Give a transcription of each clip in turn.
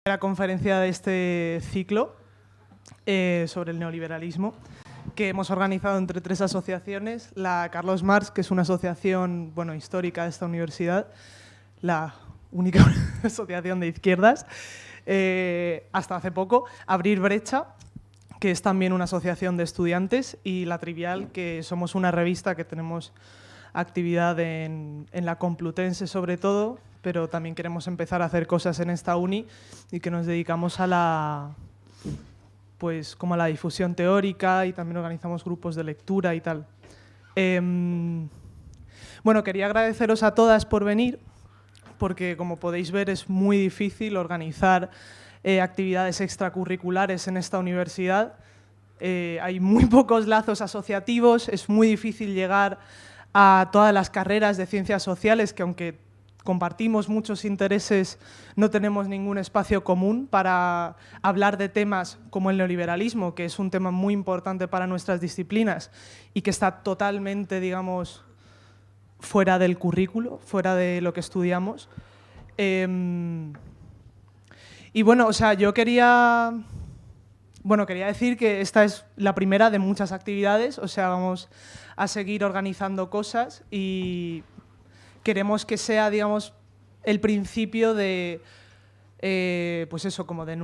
La conferencia de este ciclo sobre el neoliberalismo que hemos organizado entre 3 asociaciones, la Carlos Marx, que es una asociación histórica de esta universidad, la única asociación de izquierdas, hasta hace poco, Abrir Brecha, que es también una asociación de estudiantes, y La Trivial, que somos una revista que tenemos actividad en la Complutense sobre todo, pero también queremos empezar a hacer cosas en esta uni y que nos dedicamos a la difusión teórica y también organizamos grupos de lectura y tal. Quería agradeceros a todas por venir, porque como podéis ver es muy difícil organizar actividades extracurriculares en esta universidad. Hay muy pocos lazos asociativos, es muy difícil llegar a todas las carreras de ciencias sociales, que aunque compartimos muchos intereses, no tenemos ningún espacio común para hablar de temas como el neoliberalismo, que es un tema muy importante para nuestras disciplinas y que está totalmente, digamos, fuera del currículo, fuera de lo que estudiamos. Yo quería decir que esta es la primera de muchas actividades, vamos a seguir organizando cosas y queremos que sea, digamos, el principio de, de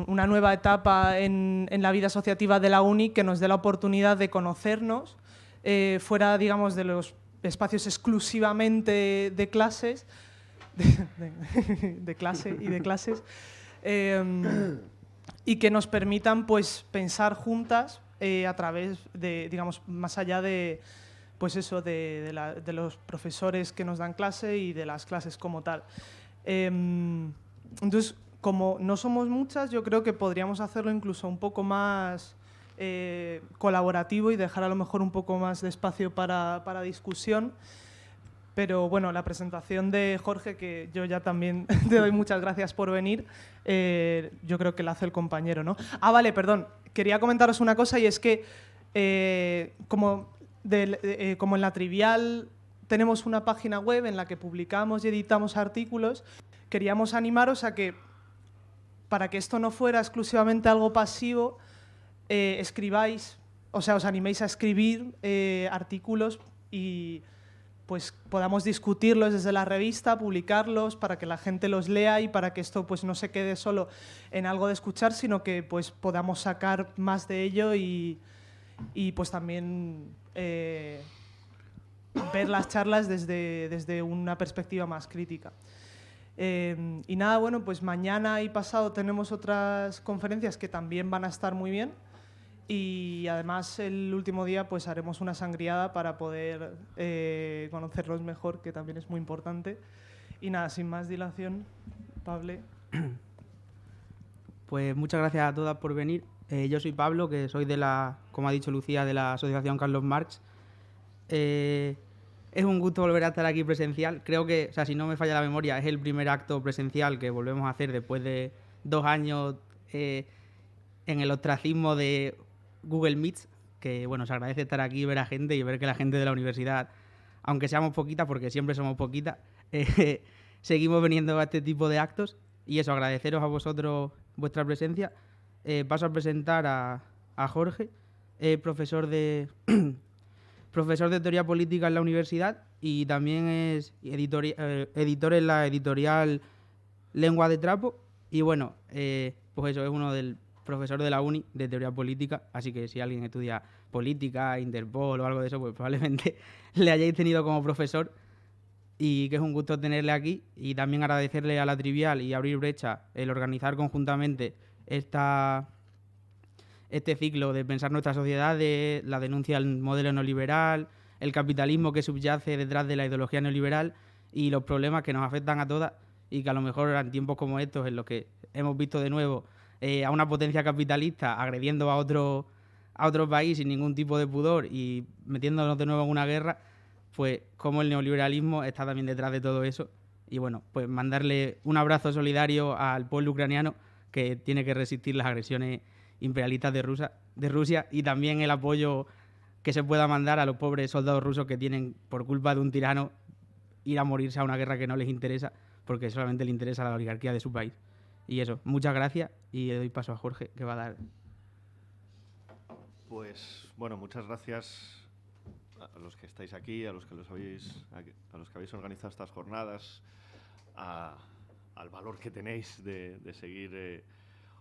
una nueva etapa en la vida asociativa de la uni, que nos dé la oportunidad de conocernos fuera, digamos, de los espacios exclusivamente de clases, de clase y de clases, y que nos permitan pensar juntas a través de, digamos, más allá de de los profesores que nos dan clase y de las clases como tal. Entonces, como no somos muchas, yo creo que podríamos hacerlo incluso un poco más colaborativo y dejar a lo mejor un poco más de espacio para discusión. Pero bueno, la presentación de Jorge, que yo ya también te doy muchas gracias por venir, yo creo que la hace el compañero, ¿no? Vale, perdón. Quería comentaros una cosa, y es que como en La Trivial tenemos una página web en la que publicamos y editamos artículos, queríamos animaros a que, para que esto no fuera exclusivamente algo pasivo, escribáis, os animéis a escribir artículos y podamos discutirlos desde la revista, publicarlos para que la gente los lea y para que esto no se quede solo en algo de escuchar, sino que podamos sacar más de ello y también ver las charlas desde una perspectiva más crítica. Y nada, mañana y pasado tenemos otras conferencias que también van a estar muy bien, y además el último día haremos una sangriada para poder conocerlos mejor, que también es muy importante. Y nada, sin más dilación, Pablo. Pues muchas gracias a todas por venir. Yo soy Pablo, que soy como ha dicho Lucía, de la Asociación Carlos Marx. Es un gusto volver a estar aquí presencial. Creo que, si no me falla la memoria, es el primer acto presencial que volvemos a hacer después de 2 años en el ostracismo de Google Meets, que se agradece estar aquí, ver a gente y ver que la gente de la universidad, aunque seamos poquitas, porque siempre somos poquitas, seguimos viniendo a este tipo de actos. Y eso, agradeceros a vosotros vuestra presencia. Paso a presentar a Jorge, profesor de teoría política en la universidad, y también es editor en la editorial Lengua de Trapo. Y es uno del profesor de la uni de teoría política, así que si alguien estudia política, Interpol o algo de eso, pues probablemente le hayáis tenido como profesor, y que es un gusto tenerle aquí. Y también agradecerle a La Trivial y Abrir Brecha el organizar conjuntamente este ciclo de pensar nuestra sociedad, de la denuncia al modelo neoliberal, el capitalismo que subyace detrás de la ideología neoliberal y los problemas que nos afectan a todas, y que a lo mejor en tiempos como estos, en los que hemos visto de nuevo a una potencia capitalista agrediendo a otro país sin ningún tipo de pudor y metiéndonos de nuevo en una guerra, pues como el neoliberalismo está también detrás de todo eso. Y mandarle un abrazo solidario al pueblo ucraniano, que tiene que resistir las agresiones imperialistas de Rusia, y también el apoyo que se pueda mandar a los pobres soldados rusos que tienen, por culpa de un tirano, ir a morirse a una guerra que no les interesa, porque solamente le interesa a la oligarquía de su país. Y eso, muchas gracias y le doy paso a Jorge, que va a dar. Pues bueno, muchas gracias a los que estáis aquí, a los que habéis organizado estas jornadas, al valor que tenéis de seguir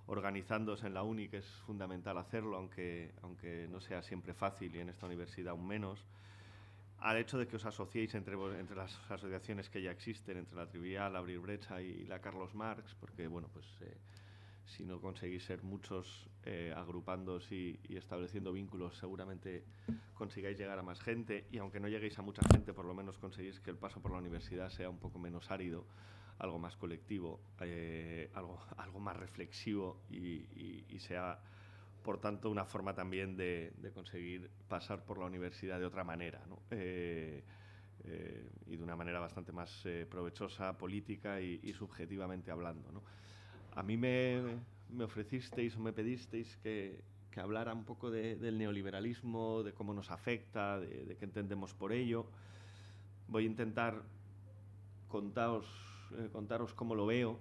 organizándose en la uni, que es fundamental hacerlo, aunque no sea siempre fácil y en esta universidad aún menos, al hecho de que os asociéis entre las asociaciones que ya existen, entre la Trivial, Abrir Brecha y la Carlos Marx, porque bueno, pues si no conseguís ser muchos agrupándoos y estableciendo vínculos, seguramente consigáis llegar a más gente, y aunque no lleguéis a mucha gente, por lo menos conseguís que el paso por la universidad sea un poco menos árido, algo más colectivo, algo más reflexivo y sea, por tanto, una forma también de conseguir pasar por la universidad de otra manera, ¿no? Y de una manera bastante más provechosa, política y subjetivamente hablando, ¿no? A mí me ofrecisteis o me pedisteis que hablara un poco del neoliberalismo, de cómo nos afecta, de qué entendemos por ello. Voy a intentar contaros cómo lo veo,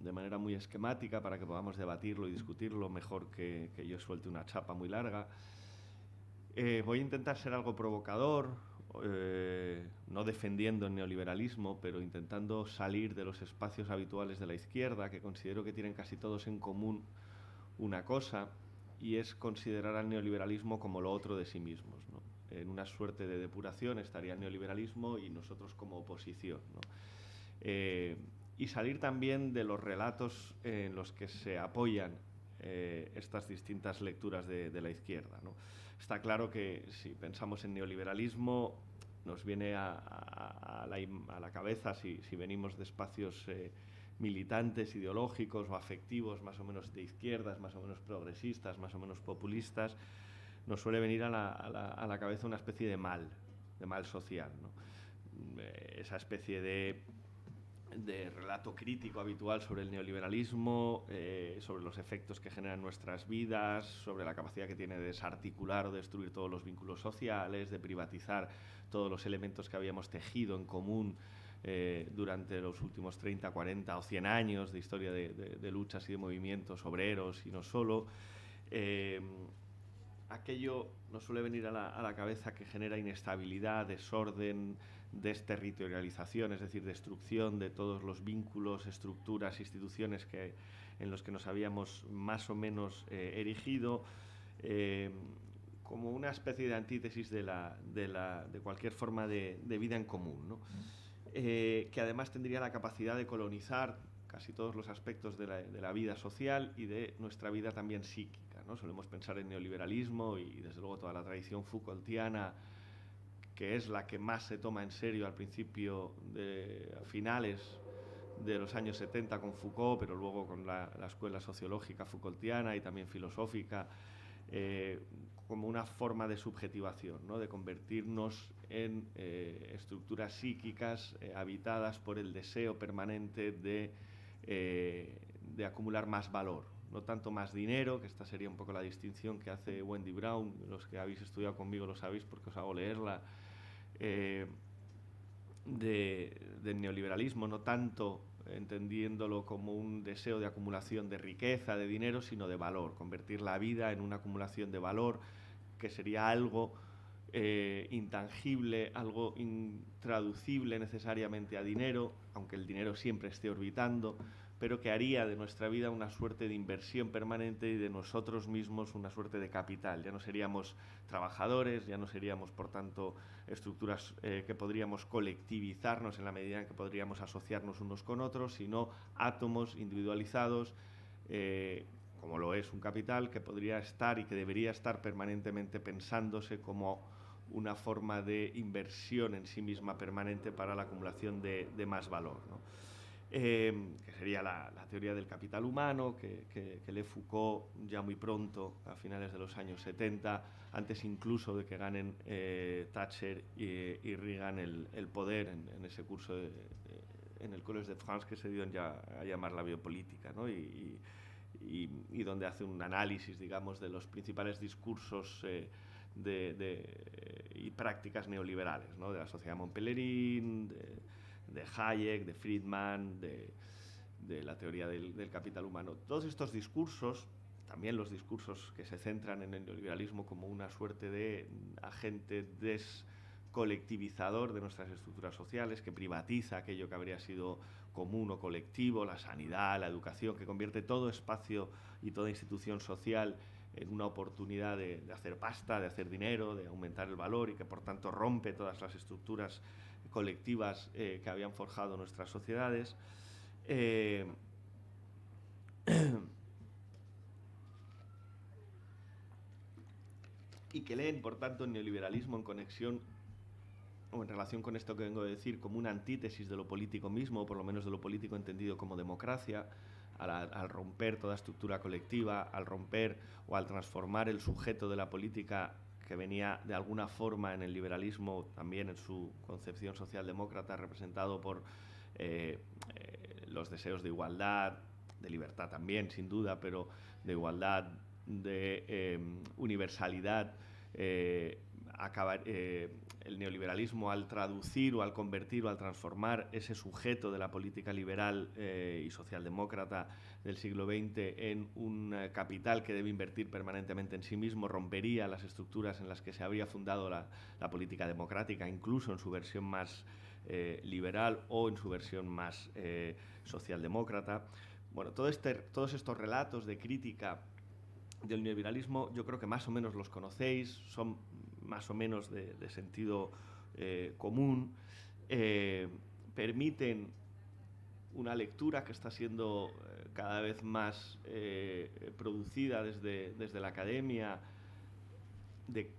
de manera muy esquemática, para que podamos debatirlo y discutirlo mejor que yo suelte una chapa muy larga. Voy a intentar ser algo provocador, no defendiendo el neoliberalismo, pero intentando salir de los espacios habituales de la izquierda, que considero que tienen casi todos en común una cosa, y es considerar al neoliberalismo como lo otro de sí mismos, ¿no? En una suerte de depuración estaría el neoliberalismo y nosotros como oposición, ¿no? Y salir también de los relatos en los que se apoyan estas distintas lecturas de la izquierda, ¿no? Está claro que si pensamos en neoliberalismo nos viene a la cabeza, si venimos de espacios militantes, ideológicos o afectivos, más o menos de izquierdas, más o menos progresistas, más o menos populistas, nos suele venir a la cabeza una especie de mal social, ¿no? Esa especie de relato crítico habitual sobre el neoliberalismo, sobre los efectos que generan nuestras vidas, sobre la capacidad que tiene de desarticular o destruir todos los vínculos sociales, de privatizar todos los elementos que habíamos tejido en común durante los últimos 30, 40 o 100 años de historia de luchas y de movimientos obreros y no solo. Aquello nos suele venir a la cabeza que genera inestabilidad, desorden, desterritorialización, es decir, destrucción de todos los vínculos, estructuras, instituciones en los que nos habíamos más o menos erigido, como una especie de antítesis de cualquier forma de vida en común, ¿no? Que además tendría la capacidad de colonizar casi todos los aspectos de la vida social y de nuestra vida también psíquica, ¿no? Solemos pensar en neoliberalismo y desde luego toda la tradición Foucaultiana, que es la que más se toma en serio al principio, a finales de los años 70 con Foucault, pero luego con la escuela sociológica Foucaultiana y también filosófica, como una forma de subjetivación, ¿no? De convertirnos en estructuras psíquicas habitadas por el deseo permanente de acumular más valor, no tanto más dinero, que esta sería un poco la distinción que hace Wendy Brown. Los que habéis estudiado conmigo lo sabéis porque os hago leerla, del neoliberalismo, no tanto entendiéndolo como un deseo de acumulación de riqueza, de dinero, sino de valor, convertir la vida en una acumulación de valor, que sería algo intangible, algo intraducible necesariamente a dinero, aunque el dinero siempre esté orbitando, pero que haría de nuestra vida una suerte de inversión permanente y de nosotros mismos una suerte de capital. Ya no seríamos trabajadores, ya no seríamos, por tanto, estructuras que podríamos colectivizarnos en la medida en que podríamos asociarnos unos con otros, sino átomos individualizados, como lo es un capital, que podría estar y que debería estar permanentemente pensándose como una forma de inversión en sí misma permanente para la acumulación de más valor, ¿no? Que sería la teoría del capital humano, que lee Foucault ya muy pronto, a finales de los años 70, antes incluso de que ganen Thatcher y Reagan el poder en ese curso en el Collège de France que se dio a llamar la biopolítica, ¿no? Y donde hace un análisis, digamos, de los principales discursos y prácticas neoliberales, ¿no? De la sociedad Montpellerin, de Hayek, de Friedman, de la teoría del capital humano. Todos estos discursos, también los discursos que se centran en el neoliberalismo como una suerte de agente descolectivizador de nuestras estructuras sociales, que privatiza aquello que habría sido común o colectivo, la sanidad, la educación, que convierte todo espacio y toda institución social en una oportunidad de hacer pasta, de hacer dinero, de aumentar el valor, y que por tanto rompe todas las estructuras colectivas que habían forjado nuestras sociedades. Y que leen, por tanto, el neoliberalismo en conexión o en relación con esto que vengo a decir, como una antítesis de lo político mismo, o por lo menos de lo político entendido como democracia, al romper toda estructura colectiva, al romper o al transformar el sujeto de la política que venía de alguna forma en el liberalismo, también en su concepción socialdemócrata, representado por los deseos de igualdad, de libertad también, sin duda, pero de igualdad, de universalidad. El neoliberalismo, al traducir o al convertir o al transformar ese sujeto de la política liberal y socialdemócrata del siglo XX en un capital que debe invertir permanentemente en sí mismo, rompería las estructuras en las que se habría fundado la política democrática, incluso en su versión más liberal o en su versión más socialdemócrata. Bueno, todos estos relatos de crítica del neoliberalismo yo creo que más o menos los conocéis, son más o menos de sentido común, permiten una lectura que está siendo cada vez más producida desde la academia, de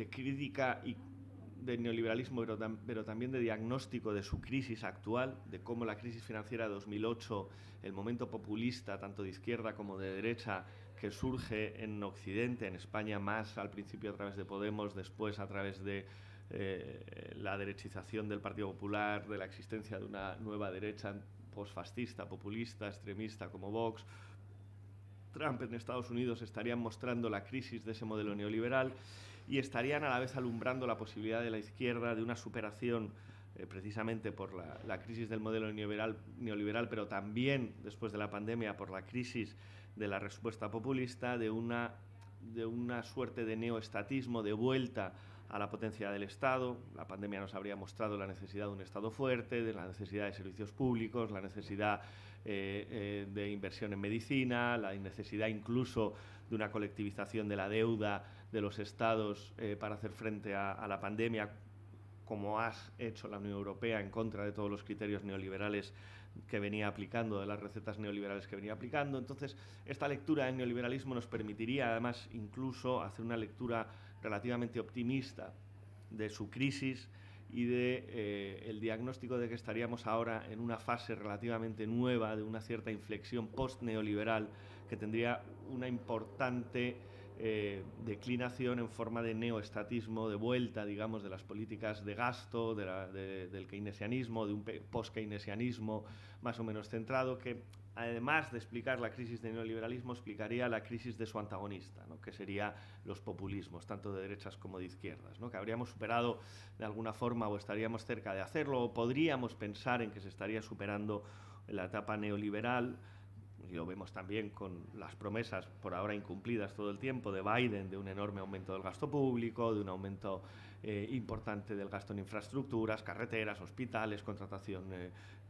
crítica y del neoliberalismo, pero también de diagnóstico de su crisis actual, de cómo la crisis financiera de 2008, el momento populista, tanto de izquierda como de derecha, que surge en Occidente, en España más al principio a través de Podemos, después a través de la derechización del Partido Popular, de la existencia de una nueva derecha posfascista, populista, extremista como Vox. Trump en Estados Unidos estarían mostrando la crisis de ese modelo neoliberal y estarían a la vez alumbrando la posibilidad de la izquierda de una superación precisamente por la crisis del modelo neoliberal, pero también después de la pandemia por la crisis de la respuesta populista, de una suerte de neoestatismo, de vuelta a la potencia del Estado. La pandemia nos habría mostrado la necesidad de un Estado fuerte, de la necesidad de servicios públicos, la necesidad de inversión en medicina, la necesidad incluso de una colectivización de la deuda de los Estados para hacer frente a la pandemia, como ha hecho la Unión Europea en contra de todos los criterios neoliberales que venía aplicando, de las recetas neoliberales que venía aplicando. Entonces, esta lectura del neoliberalismo nos permitiría, además, incluso hacer una lectura relativamente optimista de su crisis y el diagnóstico de que estaríamos ahora en una fase relativamente nueva, de una cierta inflexión post-neoliberal que tendría una importante declinación en forma de neoestatismo, de vuelta, digamos, de las políticas de gasto, del keynesianismo, de un post-keynesianismo más o menos centrado, que además de explicar la crisis del neoliberalismo, explicaría la crisis de su antagonista, ¿no? Que sería los populismos, tanto de derechas como de izquierdas, ¿no? Que habríamos superado de alguna forma o estaríamos cerca de hacerlo, o podríamos pensar en que se estaría superando en la etapa neoliberal. Y lo vemos también con las promesas por ahora incumplidas todo el tiempo de Biden, de un enorme aumento del gasto público, de un aumento importante del gasto en infraestructuras, carreteras, hospitales, contratación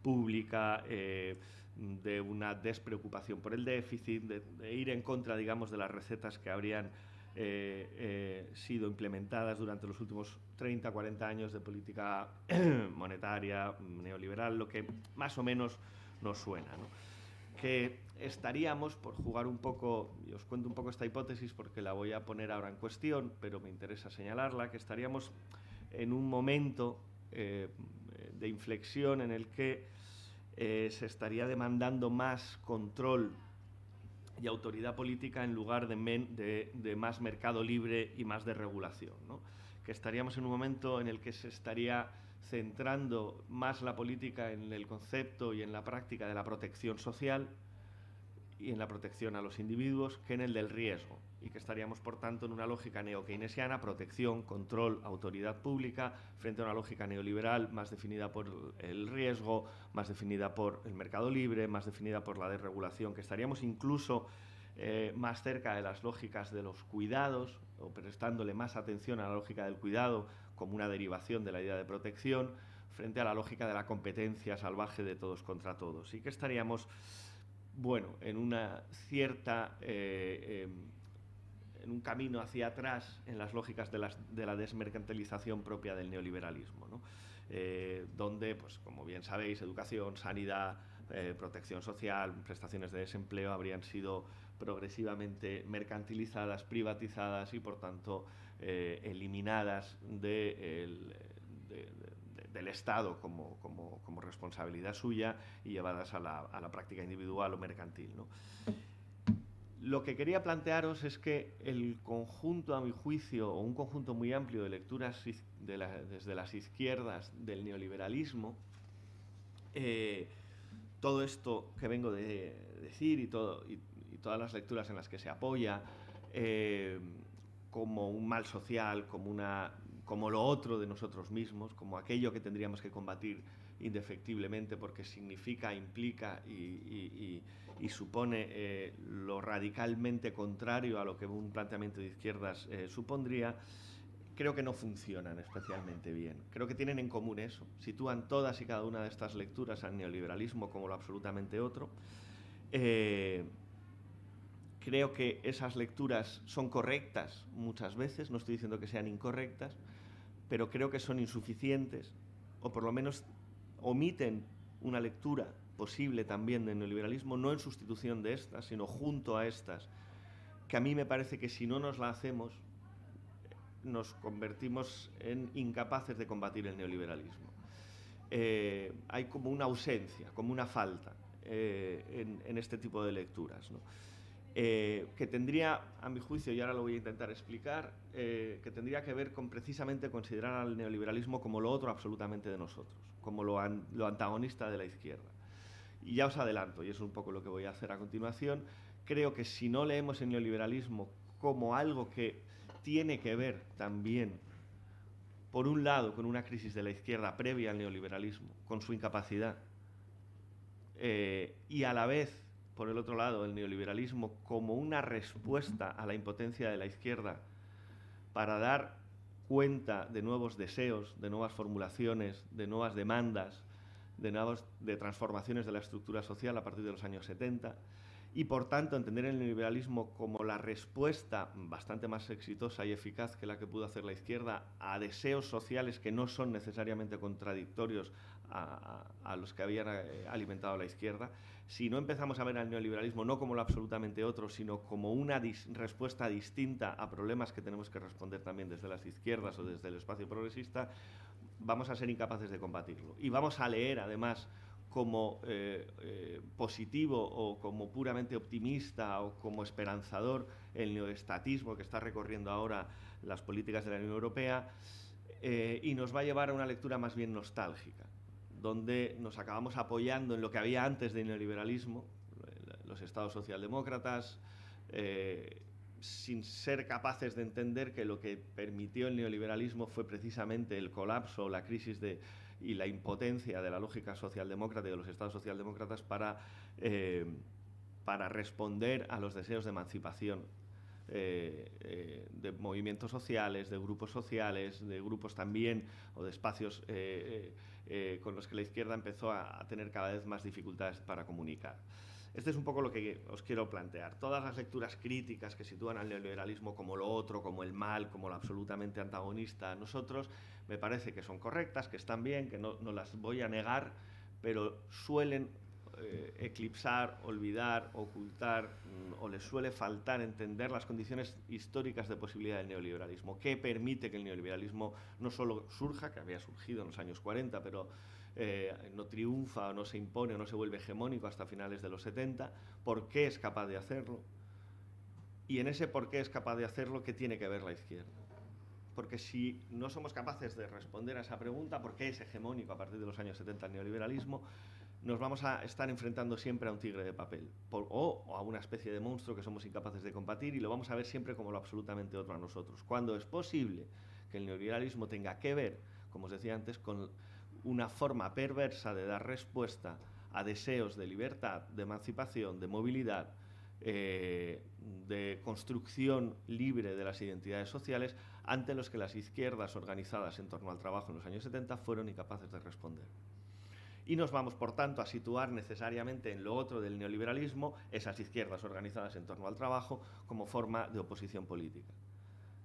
pública, de una despreocupación por el déficit, de ir en contra, digamos, de las recetas que habrían sido implementadas durante los últimos 30, 40 años de política monetaria neoliberal, lo que más o menos nos suena, ¿no? Que estaríamos, por jugar un poco, y os cuento un poco esta hipótesis porque la voy a poner ahora en cuestión, pero me interesa señalarla, que estaríamos en un momento de inflexión en el que se estaría demandando más control y autoridad política en lugar de más mercado libre y más de regulación, ¿no? Que estaríamos en un momento en el que se estaría centrando más la política en el concepto y en la práctica de la protección social y en la protección a los individuos que en el del riesgo, y que estaríamos, por tanto, en una lógica neo-keynesiana, protección, control, autoridad pública, frente a una lógica neoliberal más definida por el riesgo, más definida por el mercado libre, más definida por la desregulación, que estaríamos incluso más cerca de las lógicas de los cuidados, o prestándole más atención a la lógica del cuidado como una derivación de la idea de protección, frente a la lógica de la competencia salvaje de todos contra todos, y que estaríamos, bueno, en una cierta en un camino hacia atrás en las lógicas de la desmercantilización propia del neoliberalismo, ¿no? Donde, pues, como bien sabéis, educación, sanidad, protección social, prestaciones de desempleo habrían sido progresivamente mercantilizadas, privatizadas y, por tanto, eliminadas del Estado como responsabilidad suya y llevadas a la práctica individual o mercantil, ¿no? Lo que quería plantearos es que el conjunto, a mi juicio, o un conjunto muy amplio de lecturas desde las izquierdas del neoliberalismo, todo esto que vengo de decir y todas las lecturas en las que se apoya, como un mal social, como lo otro de nosotros mismos, como aquello que tendríamos que combatir indefectiblemente porque significa, implica y supone lo radicalmente contrario a lo que un planteamiento de izquierdas supondría, creo que no funcionan especialmente bien. Creo que tienen en común eso. Sitúan todas y cada una de estas lecturas al neoliberalismo como lo absolutamente otro. Creo que esas lecturas son correctas muchas veces, no estoy diciendo que sean incorrectas, pero creo que son insuficientes, o por lo menos omiten una lectura posible también del neoliberalismo, no en sustitución de estas, sino junto a estas, que a mí me parece que si no nos la hacemos, nos convertimos en incapaces de combatir el neoliberalismo. Hay como una ausencia, como una falta en este tipo de lecturas, ¿no? Que tendría, a mi juicio, y ahora lo voy a intentar explicar, que tendría que ver con precisamente considerar al neoliberalismo como lo otro absolutamente de nosotros, como lo antagonista de la izquierda. Y ya os adelanto, y eso es un poco lo que voy a hacer a continuación, creo que si no leemos el neoliberalismo como algo que tiene que ver también, por un lado, con una crisis de la izquierda previa al neoliberalismo, con su incapacidad, y a la vez, por el otro lado, el neoliberalismo como una respuesta a la impotencia de la izquierda para dar cuenta de nuevos deseos, de nuevas formulaciones, de nuevas demandas, de transformaciones de la estructura social a partir de los años 70, y por tanto entender el neoliberalismo como la respuesta bastante más exitosa y eficaz que la que pudo hacer la izquierda a deseos sociales que no son necesariamente contradictorios a los que habían alimentado la izquierda. Si no empezamos a ver al neoliberalismo no como lo absolutamente otro, sino como una respuesta distinta a problemas que tenemos que responder también desde las izquierdas o desde el espacio progresista, vamos a ser incapaces de combatirlo. Y vamos a leer, además, como positivo o como puramente optimista o como esperanzador el neoestatismo que está recorriendo ahora las políticas de la Unión Europea, y nos va a llevar a una lectura más bien nostálgica, donde nos acabamos apoyando en lo que había antes del neoliberalismo, los estados socialdemócratas, sin ser capaces de entender que lo que permitió el neoliberalismo fue precisamente el colapso, la crisis y la impotencia de la lógica socialdemócrata y de los estados socialdemócratas para responder a los deseos de emancipación de movimientos sociales, de grupos también, o de espacios con los que la izquierda empezó a tener cada vez más dificultades para comunicar. Este es un poco lo que os quiero plantear. Todas las lecturas críticas que sitúan al neoliberalismo como lo otro, como el mal, como lo absolutamente antagonista a nosotros, me parece que son correctas, que están bien, que no las voy a negar, pero suelen eclipsar, olvidar, ocultar, o les suele faltar entender las condiciones históricas de posibilidad del neoliberalismo, que permite que el neoliberalismo no solo surja, que había surgido en los años 40, pero no triunfa, no se impone, no se vuelve hegemónico hasta finales de los 70, ¿por qué es capaz de hacerlo? Y en ese por qué es capaz de hacerlo, ¿qué tiene que ver la izquierda? Porque si no somos capaces de responder a esa pregunta, ¿por qué es hegemónico a partir de los años 70 el neoliberalismo?, nos vamos a estar enfrentando siempre a un tigre de papel o a una especie de monstruo que somos incapaces de combatir y lo vamos a ver siempre como lo absolutamente otro a nosotros. Cuando es posible que el neoliberalismo tenga que ver, como os decía antes, con una forma perversa de dar respuesta a deseos de libertad, de emancipación, de movilidad, de construcción libre de las identidades sociales, ante los que las izquierdas organizadas en torno al trabajo en los años 70 fueron incapaces de responder. Y nos vamos, por tanto, a situar necesariamente en lo otro del neoliberalismo, esas izquierdas organizadas en torno al trabajo, como forma de oposición política.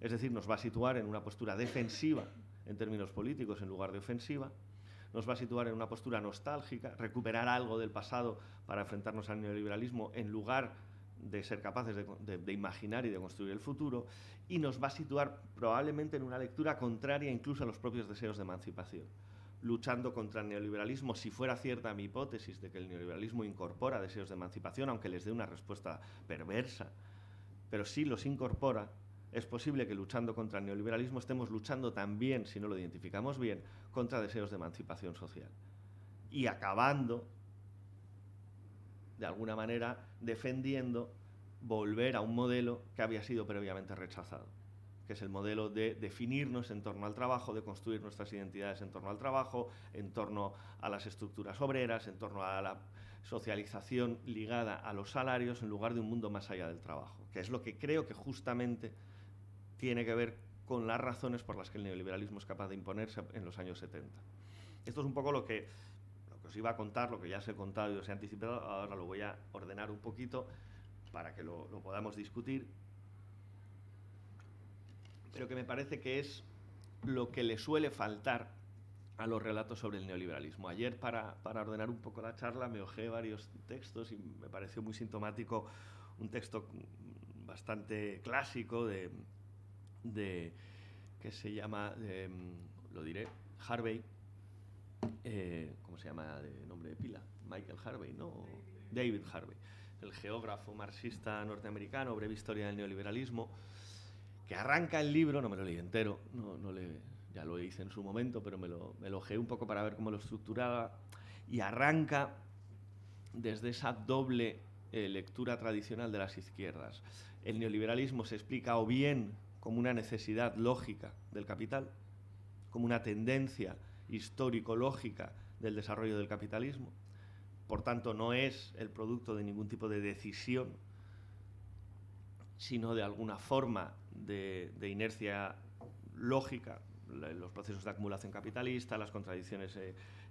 Es decir, nos va a situar en una postura defensiva en términos políticos en lugar de ofensiva, nos va a situar en una postura nostálgica, recuperar algo del pasado para enfrentarnos al neoliberalismo en lugar de ser capaces de imaginar y de construir el futuro, y nos va a situar probablemente en una lectura contraria incluso a los propios deseos de emancipación, luchando contra el neoliberalismo, si fuera cierta mi hipótesis de que el neoliberalismo incorpora deseos de emancipación, aunque les dé una respuesta perversa, pero si los incorpora, es posible que luchando contra el neoliberalismo estemos luchando también, si no lo identificamos bien, contra deseos de emancipación social. Y acabando, de alguna manera, defendiendo volver a un modelo que había sido previamente rechazado, que es el modelo de definirnos en torno al trabajo, de construir nuestras identidades en torno al trabajo, en torno a las estructuras obreras, en torno a la socialización ligada a los salarios, en lugar de un mundo más allá del trabajo, que es lo que creo que justamente tiene que ver con las razones por las que el neoliberalismo es capaz de imponerse en los años 70. Esto es un poco lo que os iba a contar, lo que ya os he contado y os he anticipado, ahora lo voy a ordenar un poquito para que lo podamos discutir, pero que me parece que es lo que le suele faltar a los relatos sobre el neoliberalismo. Ayer, para ordenar un poco la charla, me hojeé varios textos y me pareció muy sintomático un texto bastante clásico que se llama, lo diré, Harvey, ¿cómo se llama de nombre de pila? Michael Harvey, ¿no? David Harvey, el geógrafo marxista norteamericano, breve historia del neoliberalismo, que arranca el libro, no me lo leí entero, ya lo hice en su momento, pero me lo hojeé un poco para ver cómo lo estructuraba, y arranca desde esa doble lectura tradicional de las izquierdas. El neoliberalismo se explica o bien como una necesidad lógica del capital, como una tendencia histórico-lógica del desarrollo del capitalismo. Por tanto, no es el producto de ningún tipo de decisión, sino de alguna forma de inercia lógica, los procesos de acumulación capitalista, las contradicciones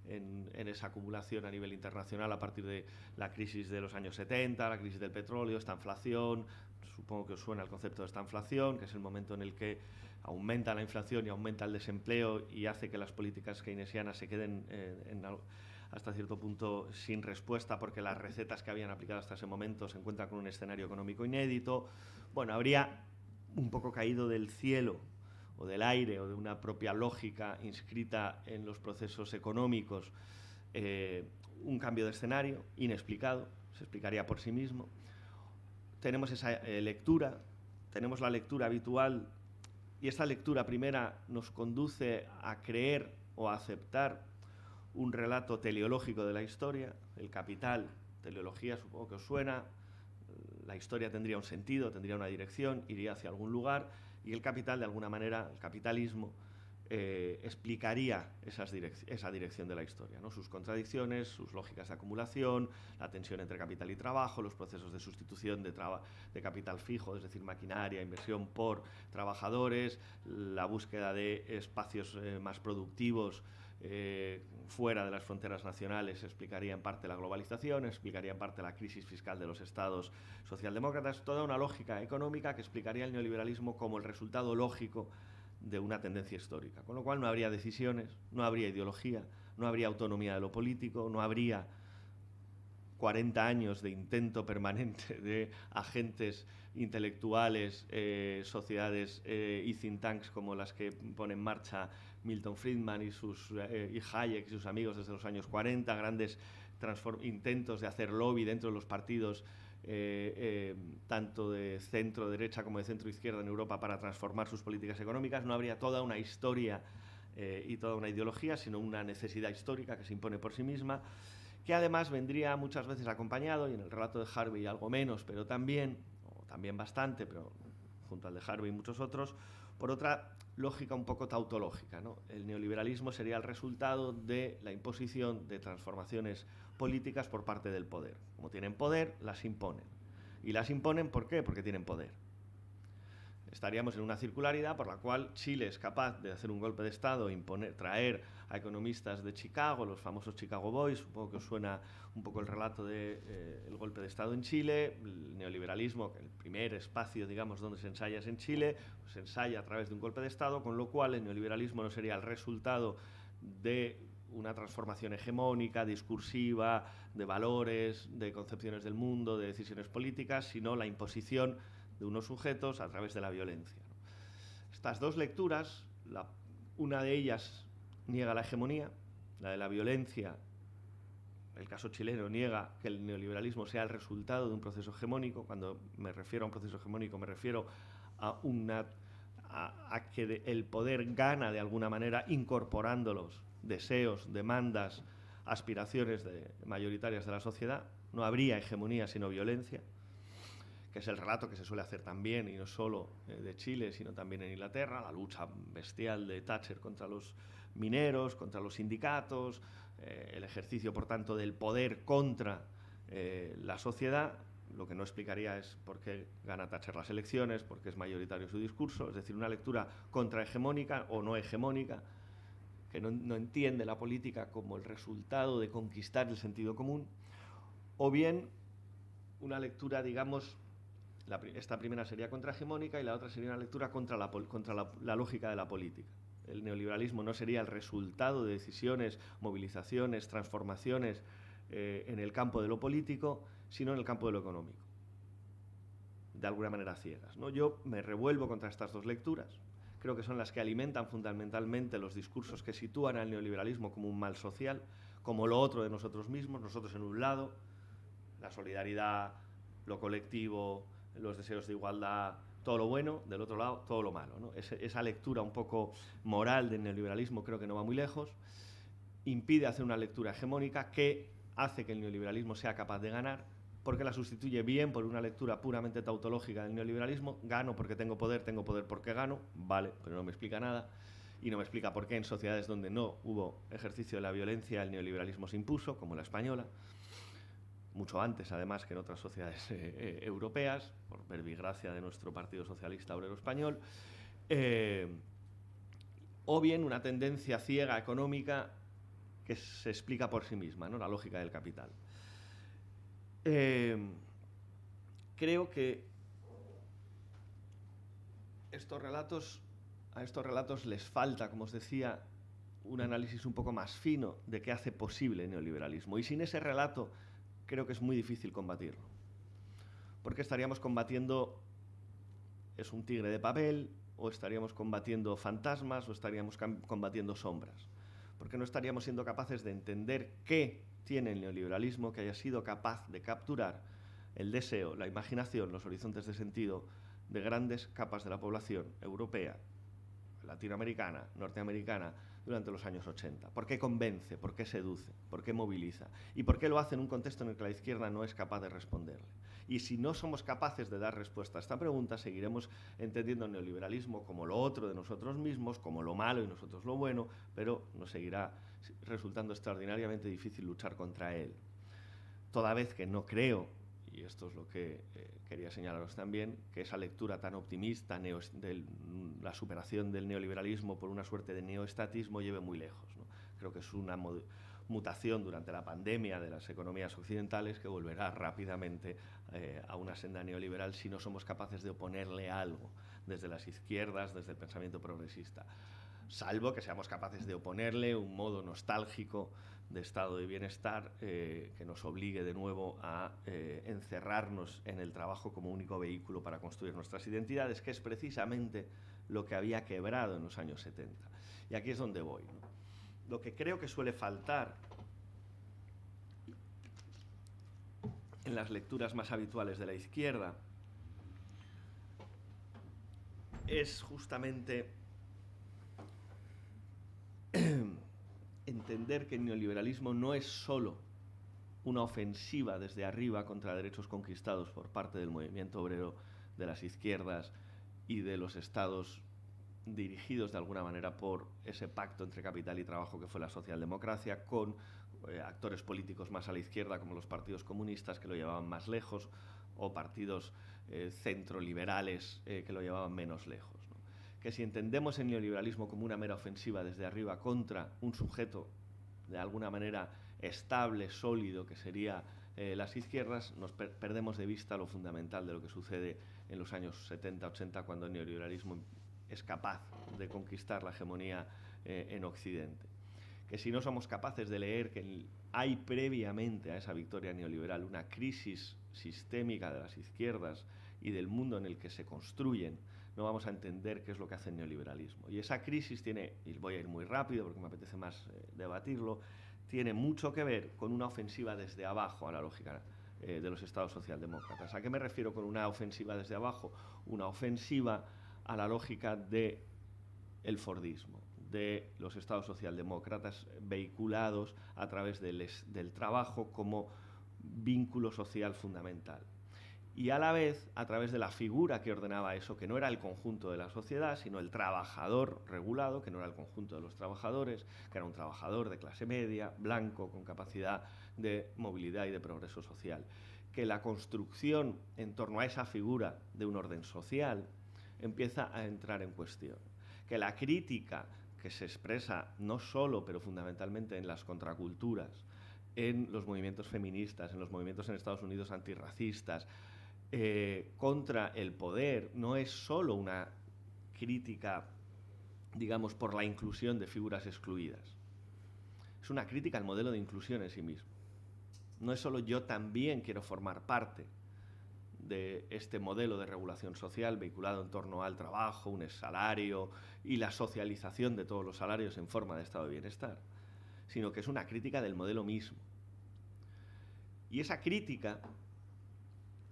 en esa acumulación a nivel internacional a partir de la crisis de los años 70, la crisis del petróleo, esta inflación. Supongo que os suena el concepto de esta inflación, que es el momento en el que aumenta la inflación y aumenta el desempleo y hace que las políticas keynesianas se queden hasta cierto punto sin respuesta, porque las recetas que habían aplicado hasta ese momento se encuentran con un escenario económico inédito. Bueno, habría un poco caído del cielo o del aire o de una propia lógica inscrita en los procesos económicos un cambio de escenario inexplicado, se explicaría por sí mismo. Tenemos esa lectura, tenemos la lectura habitual, y esta lectura primera nos conduce a creer o a aceptar un relato teleológico de la historia. El capital, teleología, supongo que os suena, la historia tendría un sentido, tendría una dirección, iría hacia algún lugar, y el capital, de alguna manera, el capitalismo, explicaría esa dirección de la historia, ¿no? Sus contradicciones, sus lógicas de acumulación, la tensión entre capital y trabajo, los procesos de sustitución de capital fijo, es decir, maquinaria, inversión por trabajadores, la búsqueda de espacios más productivos fuera de las fronteras nacionales, explicaría en parte la globalización, explicaría en parte la crisis fiscal de los estados socialdemócratas, toda una lógica económica que explicaría el neoliberalismo como el resultado lógico de una tendencia histórica, con lo cual no habría decisiones, no habría ideología, no habría autonomía de lo político, no habría 40 años de intento permanente de agentes intelectuales, sociedades y think tanks como las que pone en marcha Milton Friedman y Hayek y sus amigos desde los años 40, grandes intentos de hacer lobby dentro de los partidos tanto de centro derecha como de centro izquierda en Europa para transformar sus políticas económicas. No habría toda una historia y toda una ideología, sino una necesidad histórica que se impone por sí misma, que además vendría muchas veces acompañado, y en el relato de Harvey algo menos, pero también, o también bastante, pero junto al de Harvey y muchos otros, por otra lógica un poco tautológica, ¿no? El neoliberalismo sería el resultado de la imposición de transformaciones políticas por parte del poder. Como tienen poder, las imponen. Y las imponen, ¿por qué? Porque tienen poder. Estaríamos en una circularidad por la cual Chile es capaz de hacer un golpe de Estado, traer a economistas de Chicago, los famosos Chicago Boys. Supongo que os suena un poco el relato del golpe de Estado en Chile, el neoliberalismo, que el primer espacio, digamos, donde se ensaya es en Chile, pues se ensaya a través de un golpe de Estado, con lo cual el neoliberalismo no sería el resultado de una transformación hegemónica, discursiva, de valores, de concepciones del mundo, de decisiones políticas, sino la imposición de unos sujetos a través de la violencia. Estas dos lecturas, una de ellas niega la hegemonía, la de la violencia, el caso chileno niega que el neoliberalismo sea el resultado de un proceso hegemónico. Cuando me refiero a un proceso hegemónico me refiero a que el poder gana de alguna manera incorporando los deseos, demandas, aspiraciones mayoritarias de la sociedad. No habría hegemonía sino violencia, que es el relato que se suele hacer también, y no solo de Chile, sino también en Inglaterra, la lucha bestial de Thatcher contra los mineros, contra los sindicatos, el ejercicio, por tanto, del poder contra la sociedad. Lo que no explicaría es por qué gana Thatcher las elecciones, por qué es mayoritario su discurso, es decir, una lectura contrahegemónica o no hegemónica, que no entiende la política como el resultado de conquistar el sentido común, o bien una lectura, digamos, esta primera sería contrahegemónica y la otra sería una lectura contra la lógica de la política. El neoliberalismo no sería el resultado de decisiones, movilizaciones, transformaciones en el campo de lo político, sino en el campo de lo económico, de alguna manera ciegas, ¿no? Yo me revuelvo contra estas dos lecturas. Creo que son las que alimentan fundamentalmente los discursos que sitúan al neoliberalismo como un mal social, como lo otro de nosotros mismos, nosotros en un lado, la solidaridad, lo colectivo, los deseos de igualdad, todo lo bueno, del otro lado, todo lo malo, ¿no? Esa lectura un poco moral del neoliberalismo creo que no va muy lejos, impide hacer una lectura hegemónica que hace que el neoliberalismo sea capaz de ganar, porque la sustituye bien por una lectura puramente tautológica del neoliberalismo. Gano porque tengo poder porque gano, vale, pero no me explica nada, y no me explica por qué en sociedades donde no hubo ejercicio de la violencia el neoliberalismo se impuso, como la española, mucho antes, además, que en otras sociedades europeas, por verbigracia de nuestro Partido Socialista Obrero Español, o bien una tendencia ciega económica que se explica por sí misma, ¿no? La lógica del capital. Creo que a estos relatos les falta, como os decía, un análisis un poco más fino de qué hace posible el neoliberalismo. Y sin ese relato creo que es muy difícil combatirlo, porque estaríamos combatiendo es un tigre de papel, o estaríamos combatiendo fantasmas, o estaríamos combatiendo sombras, porque no estaríamos siendo capaces de entender qué tiene el neoliberalismo que haya sido capaz de capturar el deseo, la imaginación, los horizontes de sentido de grandes capas de la población europea, latinoamericana, norteamericana, durante los años 80. ¿Por qué convence? ¿Por qué seduce? ¿Por qué moviliza? ¿Y por qué lo hace en un contexto en el que la izquierda no es capaz de responderle? Y si no somos capaces de dar respuesta a esta pregunta, seguiremos entendiendo el neoliberalismo como lo otro de nosotros mismos, como lo malo y nosotros lo bueno, pero nos seguirá resultando extraordinariamente difícil luchar contra él. Toda vez que no creo, y esto es lo que quería señalaros también, que esa lectura tan optimista de la superación del neoliberalismo por una suerte de neoestatismo lleve muy lejos, ¿no? Creo que es una mutación durante la pandemia de las economías occidentales que volverá rápidamente a una senda neoliberal si no somos capaces de oponerle algo desde las izquierdas, desde el pensamiento progresista, salvo que seamos capaces de oponerle un modo nostálgico de estado de bienestar que nos obligue de nuevo a encerrarnos en el trabajo como único vehículo para construir nuestras identidades, que es precisamente lo que había quebrado en los años 70. Y aquí es donde voy, ¿no? Lo que creo que suele faltar en las lecturas más habituales de la izquierda es justamente entender que el neoliberalismo no es solo una ofensiva desde arriba contra derechos conquistados por parte del movimiento obrero, de las izquierdas y de los estados dirigidos de alguna manera por ese pacto entre capital y trabajo que fue la socialdemocracia, con actores políticos más a la izquierda como los partidos comunistas que lo llevaban más lejos, o partidos centroliberales que lo llevaban menos lejos, ¿no? Que si entendemos el neoliberalismo como una mera ofensiva desde arriba contra un sujeto de alguna manera estable, sólido, que sería las izquierdas, nos perdemos de vista lo fundamental de lo que sucede en los años 70-80, cuando el neoliberalismo es capaz de conquistar la hegemonía en Occidente. Que si no somos capaces de leer que hay previamente a esa victoria neoliberal una crisis sistémica de las izquierdas y del mundo en el que se construyen, no vamos a entender qué es lo que hace el neoliberalismo. Y esa crisis tiene, y voy a ir muy rápido porque me apetece más debatirlo, tiene mucho que ver con una ofensiva desde abajo a la lógica de los estados socialdemócratas. ¿A qué me refiero con una ofensiva desde abajo? Una ofensiva a la lógica del fordismo, de los estados socialdemócratas vehiculados a través del trabajo como vínculo social fundamental. Y a la vez a través de la figura que ordenaba eso, que no era el conjunto de la sociedad, sino el trabajador regulado, que no era el conjunto de los trabajadores, que era un trabajador de clase media, blanco, con capacidad de movilidad y de progreso social. Que la construcción en torno a esa figura de un orden social empieza a entrar en cuestión. Que la crítica que se expresa no solo, pero fundamentalmente en las contraculturas, en los movimientos feministas, en los movimientos en Estados Unidos antirracistas, contra el poder, no es solo una crítica, digamos, por la inclusión de figuras excluidas. Es una crítica al modelo de inclusión en sí mismo. No es solo yo también quiero formar parte de este modelo de regulación social vinculado en torno al trabajo, un salario y la socialización de todos los salarios en forma de estado de bienestar, sino que es una crítica del modelo mismo. Y esa crítica,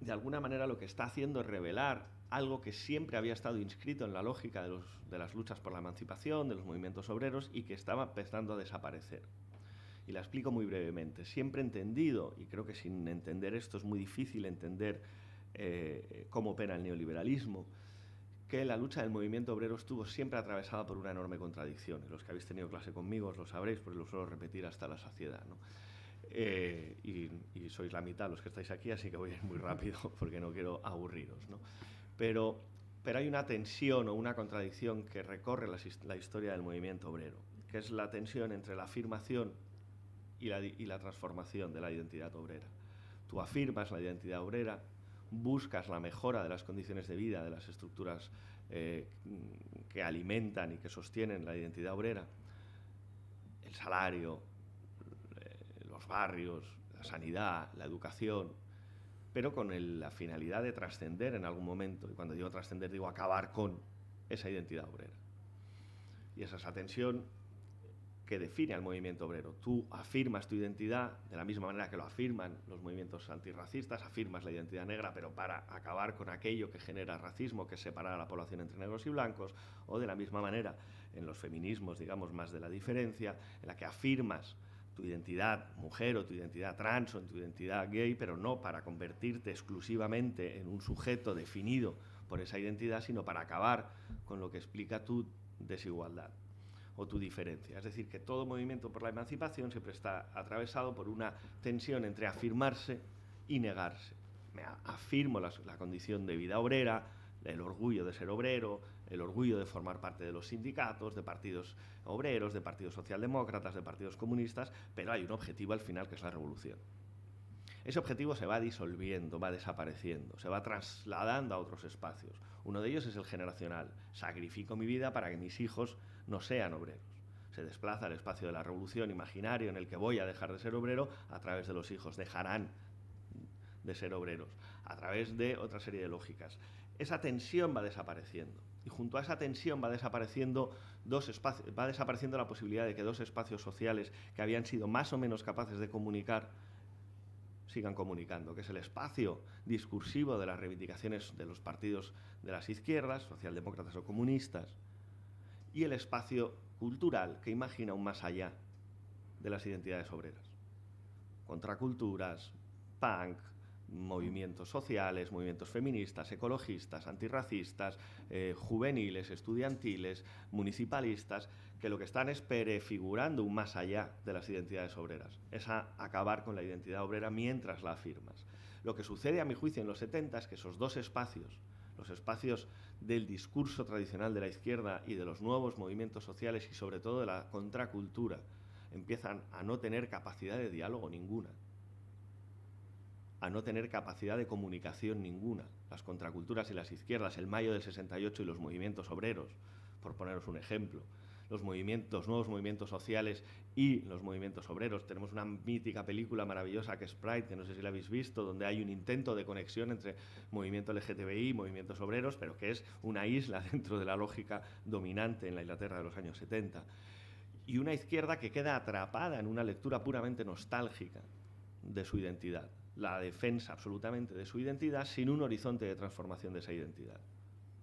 de alguna manera, lo que está haciendo es revelar algo que siempre había estado inscrito en la lógica de las luchas por la emancipación, de los movimientos obreros, y que estaba empezando a desaparecer. Y la explico muy brevemente. Siempre he entendido, y creo que sin entender esto es muy difícil entender cómo opera el neoliberalismo, que la lucha del movimiento obrero estuvo siempre atravesada por una enorme contradicción. Los que habéis tenido clase conmigo os lo sabréis, porque lo suelo repetir hasta la saciedad, ¿no? Y sois la mitad los que estáis aquí, así que voy a ir muy rápido porque no quiero aburriros, ¿no? Pero hay una tensión o una contradicción que recorre la historia del movimiento obrero, que es la tensión entre la afirmación y la transformación de la identidad obrera. Tú afirmas la identidad obrera, buscas la mejora de las condiciones de vida, de las estructuras que alimentan y que sostienen la identidad obrera, el salario, los barrios, la sanidad, la educación, pero con la finalidad de trascender en algún momento. Y cuando digo trascender, digo acabar con esa identidad obrera. Y esa es la tensión que define al movimiento obrero. Tú afirmas tu identidad de la misma manera que lo afirman los movimientos antirracistas, afirmas la identidad negra, pero para acabar con aquello que genera racismo, que es separar a la población entre negros y blancos, o de la misma manera en los feminismos, digamos, más de la diferencia, en la que afirmas tu identidad mujer o tu identidad trans o tu identidad gay, pero no para convertirte exclusivamente en un sujeto definido por esa identidad, sino para acabar con lo que explica tu desigualdad o tu diferencia. Es decir, que todo movimiento por la emancipación siempre está atravesado por una tensión entre afirmarse y negarse. Me afirmo la condición de vida obrera, el orgullo de ser obrero, el orgullo de formar parte de los sindicatos, de partidos obreros, de partidos socialdemócratas, de partidos comunistas, pero hay un objetivo al final, que es la revolución. Ese objetivo se va disolviendo, va desapareciendo, se va trasladando a otros espacios. Uno de ellos es el generacional. Sacrifico mi vida para que mis hijos no sean obreros. Se desplaza al espacio de la revolución imaginario en el que voy a dejar de ser obrero a través de los hijos. Dejarán de ser obreros a través de otra serie de lógicas. Esa tensión va desapareciendo. Y junto a esa tensión va desapareciendo la posibilidad de que dos espacios sociales que habían sido más o menos capaces de comunicar sigan comunicando, que es el espacio discursivo de las reivindicaciones de los partidos de las izquierdas, socialdemócratas o comunistas, y el espacio cultural que imagina un más allá de las identidades obreras. contraculturas, punk, movimientos sociales, movimientos feministas, ecologistas, antirracistas, juveniles, estudiantiles, municipalistas, que lo que están es prefigurando un más allá de las identidades obreras. Es acabar con la identidad obrera mientras la afirmas. Lo que sucede, a mi juicio, en los 70 es que esos dos espacios, los espacios del discurso tradicional de la izquierda y de los nuevos movimientos sociales y sobre todo de la contracultura, empiezan a no tener capacidad de diálogo ninguna, a no tener capacidad de comunicación ninguna. Las contraculturas y las izquierdas, el Mayo del 68 y los movimientos obreros, por poneros un ejemplo, los nuevos movimientos sociales y los movimientos obreros. Tenemos una mítica película maravillosa que es Pride, que no sé si la habéis visto, donde hay un intento de conexión entre movimiento LGTBI y movimientos obreros, pero que es una isla dentro de la lógica dominante en la Inglaterra de los años 70. Y una izquierda que queda atrapada en una lectura puramente nostálgica de su identidad, la defensa absolutamente de su identidad sin un horizonte de transformación de esa identidad.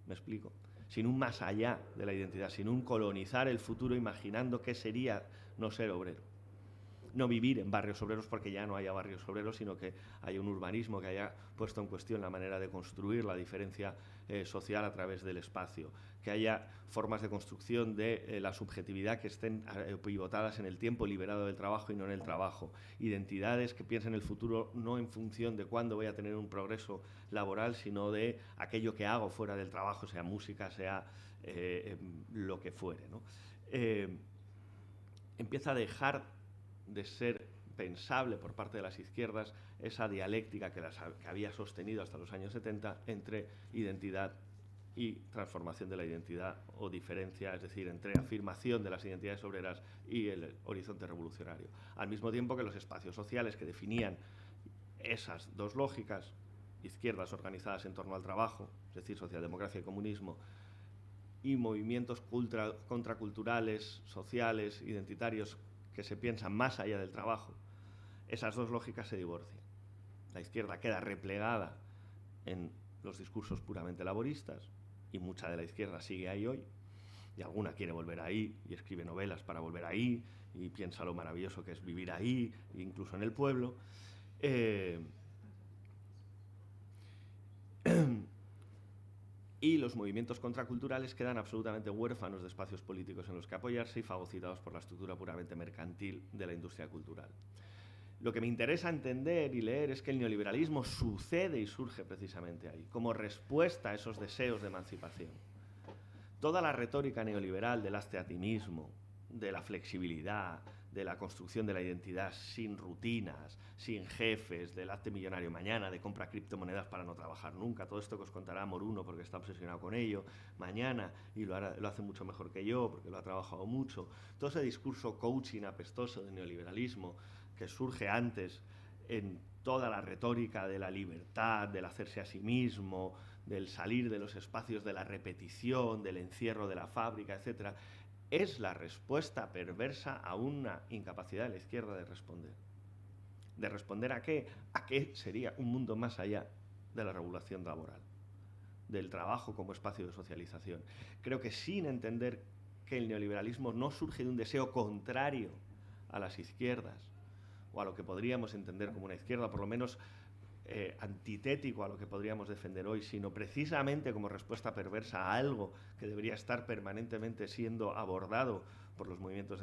¿Me explico? Sin un más allá de la identidad, sin un colonizar el futuro imaginando qué sería no ser obrero. No vivir en barrios obreros porque ya no haya barrios obreros, sino que haya un urbanismo que haya puesto en cuestión la manera de construir la diferencia social a través del espacio, que haya formas de construcción de la subjetividad que estén pivotadas en el tiempo liberado del trabajo y no en el trabajo, identidades que piensen el futuro no en función de cuándo voy a tener un progreso laboral, sino de aquello que hago fuera del trabajo, sea música, sea lo que fuere, ¿no? Empieza a dejar de ser pensable por parte de las izquierdas esa dialéctica que había sostenido hasta los años 70 entre identidad y transformación de la identidad o diferencia, es decir, entre afirmación de las identidades obreras y el horizonte revolucionario. Al mismo tiempo que los espacios sociales que definían esas dos lógicas, izquierdas organizadas en torno al trabajo, es decir, socialdemocracia y comunismo, y movimientos contraculturales, sociales, identitarios, que se piensan más allá del trabajo, esas dos lógicas se divorcian. La izquierda queda replegada en los discursos puramente laboristas, y mucha de la izquierda sigue ahí hoy, y alguna quiere volver ahí, y escribe novelas para volver ahí, y piensa lo maravilloso que es vivir ahí, incluso en el pueblo. Y los movimientos contraculturales quedan absolutamente huérfanos de espacios políticos en los que apoyarse y fagocitados por la estructura puramente mercantil de la industria cultural. Lo que me interesa entender y leer es que el neoliberalismo sucede y surge precisamente ahí, como respuesta a esos deseos de emancipación. Toda la retórica neoliberal del hazte a ti mismo, de la flexibilidad, de la construcción de la identidad sin rutinas, sin jefes, del hazte millonario mañana, de compra criptomonedas para no trabajar nunca, todo esto que os contará Moruno porque está obsesionado con ello, mañana, y lo hace mucho mejor que yo porque lo ha trabajado mucho, todo ese discurso coaching apestoso de neoliberalismo que surge antes en toda la retórica de la libertad, del hacerse a sí mismo, del salir de los espacios de la repetición, del encierro de la fábrica, etc., es la respuesta perversa a una incapacidad de la izquierda de responder. ¿De responder a qué? ¿A qué sería un mundo más allá de la regulación laboral? Del trabajo como espacio de socialización. Creo que sin entender que el neoliberalismo no surge de un deseo contrario a las izquierdas, o a lo que podríamos entender como una izquierda, por lo menos antitético a lo que podríamos defender hoy, sino precisamente como respuesta perversa a algo que debería estar permanentemente siendo abordado por los movimientos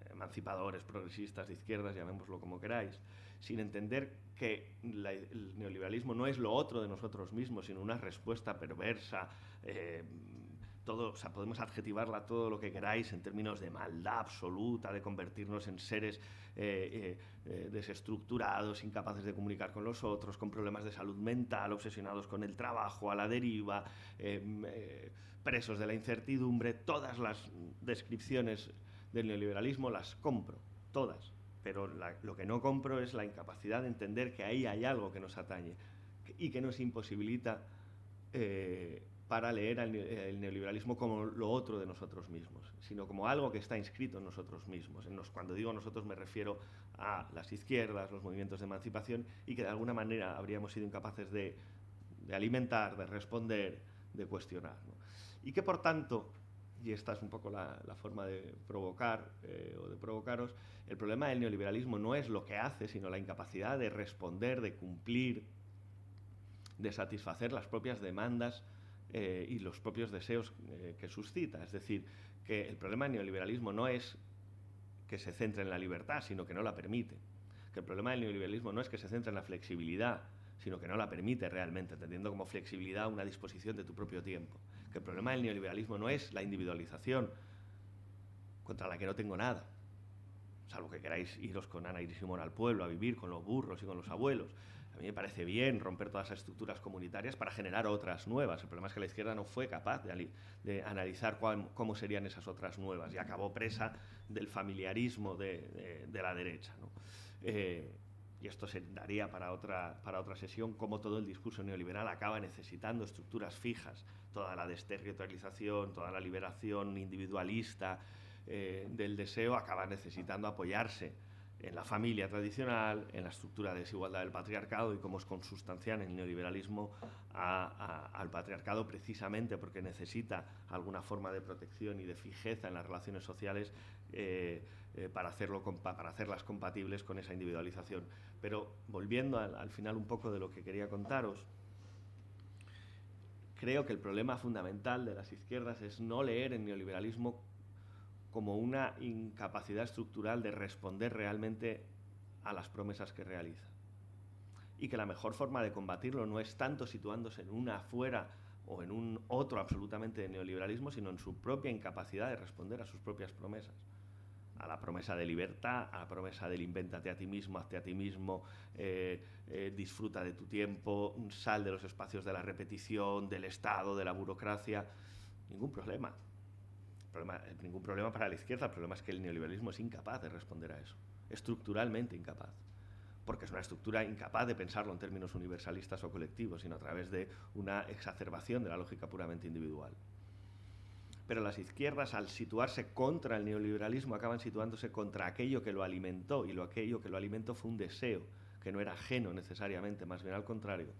emancipadores, progresistas, de izquierdas, llamémoslo como queráis, sin entender que el neoliberalismo no es lo otro de nosotros mismos, sino una respuesta perversa, todo, o sea, podemos adjetivarla todo lo que queráis en términos de maldad absoluta, de convertirnos en seres desestructurados, incapaces de comunicar con los otros, con problemas de salud mental, obsesionados con el trabajo, a la deriva, presos de la incertidumbre. Todas las descripciones del neoliberalismo las compro, todas, pero lo que no compro es la incapacidad de entender que ahí hay algo que nos atañe y que nos imposibilita para leer el neoliberalismo como lo otro de nosotros mismos, sino como algo que está inscrito en nosotros mismos. Cuando digo nosotros me refiero a las izquierdas, los movimientos de emancipación, y que de alguna manera habríamos sido incapaces de alimentar, de responder, de cuestionar, ¿no? Y que por tanto y esta es un poco la forma de provocar o de provocaros, el problema del neoliberalismo no es lo que hace, sino la incapacidad de responder, de cumplir, de satisfacer las propias demandas y los propios deseos que suscita. Es decir, que el problema del neoliberalismo no es que se centre en la libertad, sino que no la permite. Que el problema del neoliberalismo no es que se centre en la flexibilidad, sino que no la permite realmente, entendiendo como flexibilidad una disposición de tu propio tiempo. Que el problema del neoliberalismo no es la individualización, contra la que no tengo nada, salvo que queráis iros con Ana y Simón al pueblo a vivir con los burros y con los abuelos. A mí me parece bien romper todas esas estructuras comunitarias para generar otras nuevas. El problema es que la izquierda no fue capaz de analizar cómo serían esas otras nuevas y acabó presa del familiarismo de la derecha, ¿no? Y esto se daría para otra sesión, cómo todo el discurso neoliberal acaba necesitando estructuras fijas, toda la desterritorialización, toda la liberación individualista del deseo acaba necesitando apoyarse en la familia tradicional, en la estructura de desigualdad del patriarcado y cómo es consustancial el neoliberalismo al patriarcado, precisamente porque necesita alguna forma de protección y de fijeza en las relaciones sociales para hacerlas compatibles con esa individualización. Pero volviendo al final un poco de lo que quería contaros, creo que el problema fundamental de las izquierdas es no leer el neoliberalismo como una incapacidad estructural de responder realmente a las promesas que realiza. Y que la mejor forma de combatirlo no es tanto situándose en una fuera o en un otro absolutamente de neoliberalismo, sino en su propia incapacidad de responder a sus propias promesas. A la promesa de libertad, a la promesa del invéntate a ti mismo, hazte a ti mismo, disfruta de tu tiempo, sal de los espacios de la repetición, del Estado, de la burocracia. Ningún problema. Ningún problema para la izquierda. El problema es que el neoliberalismo es incapaz de responder a eso, estructuralmente incapaz, porque es una estructura incapaz de pensarlo en términos universalistas o colectivos, sino a través de una exacerbación de la lógica puramente individual. Pero las izquierdas, al situarse contra el neoliberalismo, acaban situándose contra aquello que lo alimentó, y aquello que lo alimentó fue un deseo que no era ajeno necesariamente, más bien al contrario,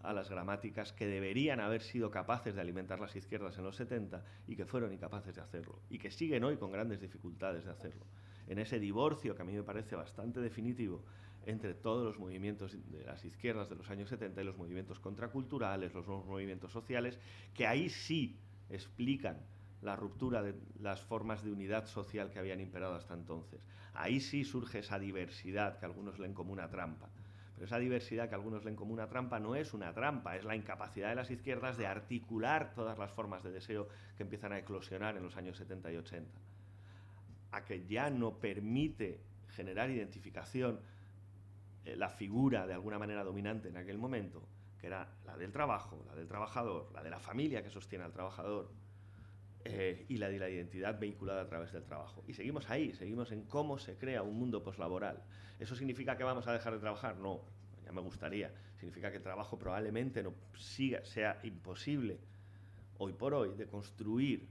a las gramáticas que deberían haber sido capaces de alimentar las izquierdas en los 70 y que fueron incapaces de hacerlo, y que siguen hoy con grandes dificultades de hacerlo. En ese divorcio que a mí me parece bastante definitivo entre todos los movimientos de las izquierdas de los años 70 y los movimientos contraculturales, los nuevos movimientos sociales, que ahí sí explican la ruptura de las formas de unidad social que habían imperado hasta entonces. Ahí sí surge esa diversidad que algunos leen como una trampa. Pero esa diversidad que algunos leen como una trampa no es una trampa, es la incapacidad de las izquierdas de articular todas las formas de deseo que empiezan a eclosionar en los años 70 y 80. A que ya no permite generar identificación la figura de alguna manera dominante en aquel momento, que era la del trabajo, la del trabajador, la de la familia que sostiene al trabajador, y la de la identidad vehiculada a través del trabajo. Y seguimos ahí, seguimos en cómo se crea un mundo poslaboral. ¿Eso significa que vamos a dejar de trabajar? No, ya me gustaría. Significa que el trabajo probablemente no sea imposible hoy por hoy de construir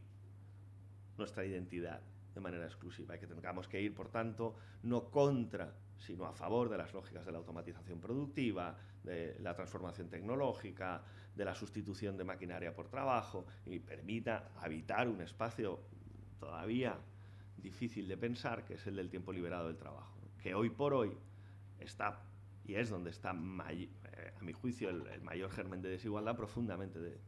nuestra identidad de manera exclusiva y que tengamos que ir, por tanto, no contra, sino a favor de las lógicas de la automatización productiva, de la transformación tecnológica, de la sustitución de maquinaria por trabajo, y permita habitar un espacio todavía difícil de pensar, que es el del tiempo liberado del trabajo, que hoy por hoy está, y es donde está, a mi juicio, el mayor germen de desigualdad, profundamente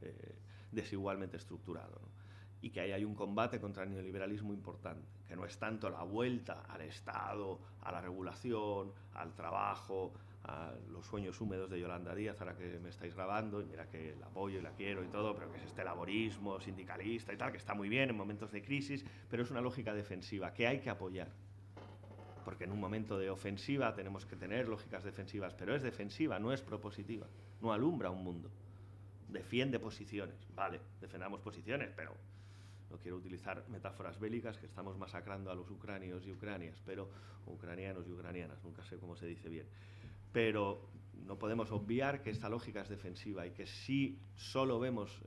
desigualmente estructurado, ¿no? Y que ahí hay un combate contra el neoliberalismo importante, que no es tanto la vuelta al Estado, a la regulación, al trabajo, a los sueños húmedos de Yolanda Díaz, ahora que me estáis grabando, y mira que la apoyo y la quiero y todo, pero que es este laborismo sindicalista y tal, que está muy bien en momentos de crisis, pero es una lógica defensiva que hay que apoyar. Porque en un momento de ofensiva tenemos que tener lógicas defensivas, pero es defensiva, no es propositiva, no alumbra un mundo. Defiende posiciones, vale, defendamos posiciones, pero no quiero utilizar metáforas bélicas, que estamos masacrando a los ucranios y ucranias, pero ucranianos y ucranianas, nunca sé cómo se dice bien. Pero no podemos obviar que esta lógica es defensiva y que si solo vemos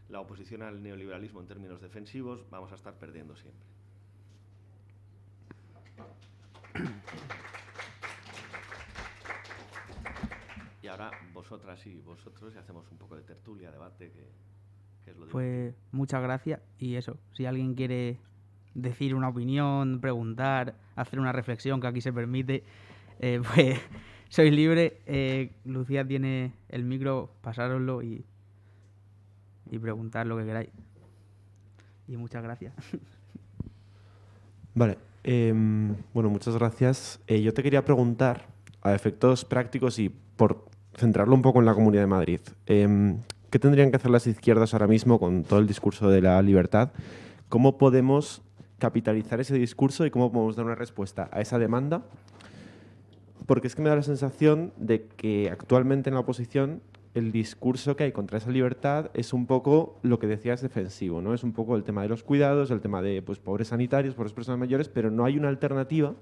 la oposición al neoliberalismo en términos defensivos, vamos a estar perdiendo siempre. Y ahora vosotras y vosotros, y hacemos un poco de tertulia, debate, que que es lo Pues divertido. muchas gracias y eso, si alguien quiere decir una opinión, preguntar, hacer una reflexión, que aquí se permite, pues sois libre. Lucía tiene el micro, pasároslo y preguntar lo que queráis. Y muchas gracias. Vale, bueno, muchas gracias. Yo te quería preguntar, a efectos prácticos y por centrarlo un poco en la Comunidad de Madrid, ¿qué tendrían que hacer las izquierdas ahora mismo con todo el discurso de la libertad? ¿Cómo podemos capitalizar ese discurso y cómo podemos dar una respuesta a esa demanda? Porque es que me da la sensación de que actualmente en la oposición el discurso que hay contra esa libertad es un poco lo que decías defensivo, ¿no? Es un poco el tema de los cuidados, el tema de pues, pobres sanitarios, pobres personas mayores, pero no hay una alternativa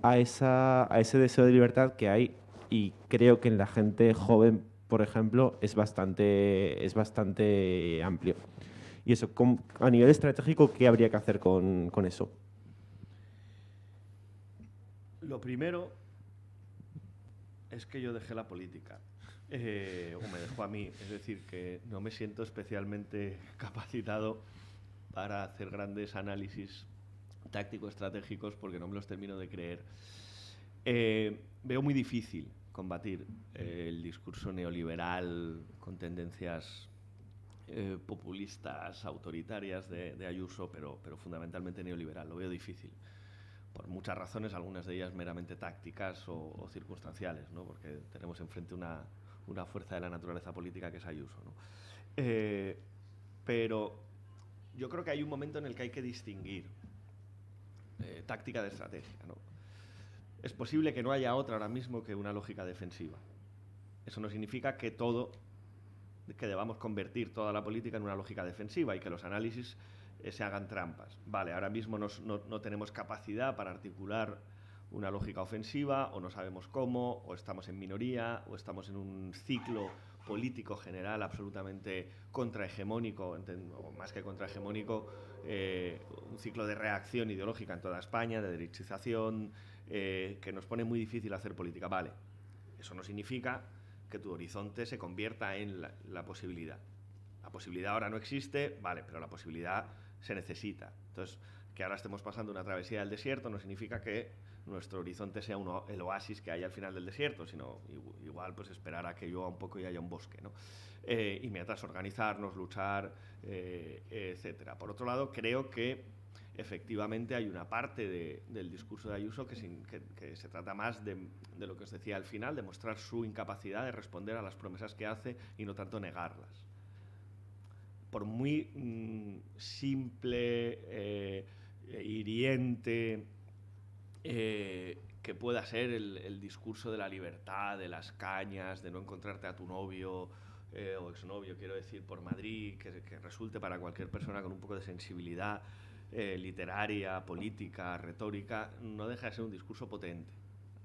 a ese deseo de libertad que hay, y creo que en la gente joven, por ejemplo, es bastante amplio. Y eso, a nivel estratégico, ¿qué habría que hacer con eso? Lo primero es que yo dejé la política, o me dejó a mí, es decir, que no me siento especialmente capacitado para hacer grandes análisis táctico-estratégicos porque no me los termino de creer. Veo muy difícil combatir el discurso neoliberal con tendencias populistas, autoritarias de Ayuso, pero fundamentalmente neoliberal. Lo veo difícil, por muchas razones, algunas de ellas meramente tácticas o circunstanciales, ¿no? Porque tenemos enfrente una fuerza de la naturaleza política que es Ayuso, ¿no? Pero yo creo que hay un momento en el que hay que distinguir táctica de estrategia, ¿no? Es posible que no haya otra ahora mismo que una lógica defensiva. Eso no significa que debamos convertir toda la política en una lógica defensiva y que los análisis se hagan trampas. Vale, ahora mismo no tenemos capacidad para articular una lógica ofensiva, o no sabemos cómo, o estamos en minoría, o estamos en un ciclo político general absolutamente contrahegemónico, o más que contrahegemónico, un ciclo de reacción ideológica en toda España, de derechización, que nos pone muy difícil hacer política. Vale, eso no significa que tu horizonte se convierta en la posibilidad. La posibilidad ahora no existe, vale, pero la posibilidad se necesita. Entonces, que ahora estemos pasando una travesía del desierto no significa que nuestro horizonte sea el oasis que hay al final del desierto, sino igual pues esperar a que llueva un poco y haya un bosque, ¿no? Y mientras organizarnos, luchar, etcétera. Por otro lado, creo que efectivamente hay una parte del discurso de Ayuso que se trata más de lo que os decía al final, de mostrar su incapacidad de responder a las promesas que hace y no tanto negarlas. Por muy simple, hiriente que pueda ser el discurso de la libertad, de las cañas, de no encontrarte a tu novio o exnovio, quiero decir, por Madrid, que resulte para cualquier persona con un poco de sensibilidad literaria, política, retórica, no deja de ser un discurso potente,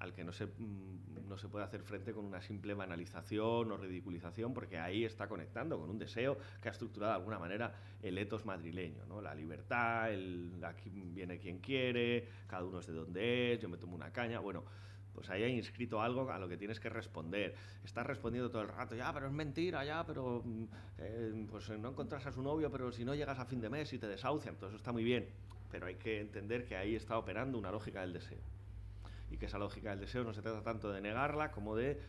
al que no se puede hacer frente con una simple banalización o ridiculización, porque ahí está conectando con un deseo que ha estructurado de alguna manera el etos madrileño, ¿no? La libertad, aquí viene quien quiere, cada uno es de donde es, yo me tomo una caña, bueno, pues ahí hay inscrito algo a lo que tienes que responder. Estás respondiendo todo el rato, ya, pero es mentira, ya, pero pues no encontrás a su novio, pero si no llegas a fin de mes y te desahucian, todo eso está muy bien, pero hay que entender que ahí está operando una lógica del deseo. Y que esa lógica del deseo no se trata tanto de negarla como de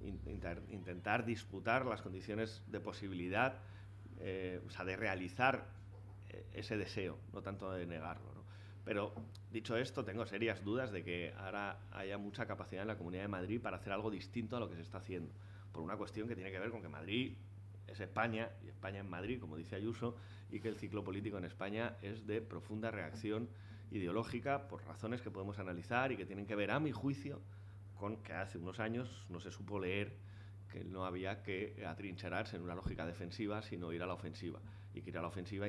intentar disputar las condiciones de posibilidad, o sea, de realizar ese deseo, no tanto de negarlo, ¿no? Pero, dicho esto, tengo serias dudas de que ahora haya mucha capacidad en la Comunidad de Madrid para hacer algo distinto a lo que se está haciendo, por una cuestión que tiene que ver con que Madrid es España, y España es Madrid, como dice Ayuso, y que el ciclo político en España es de profunda reacción ideológica por razones que podemos analizar y que tienen que ver, a mi juicio, con que hace unos años no se supo leer que no había que atrincherarse en una lógica defensiva, sino ir a la ofensiva. Y que ir a la ofensiva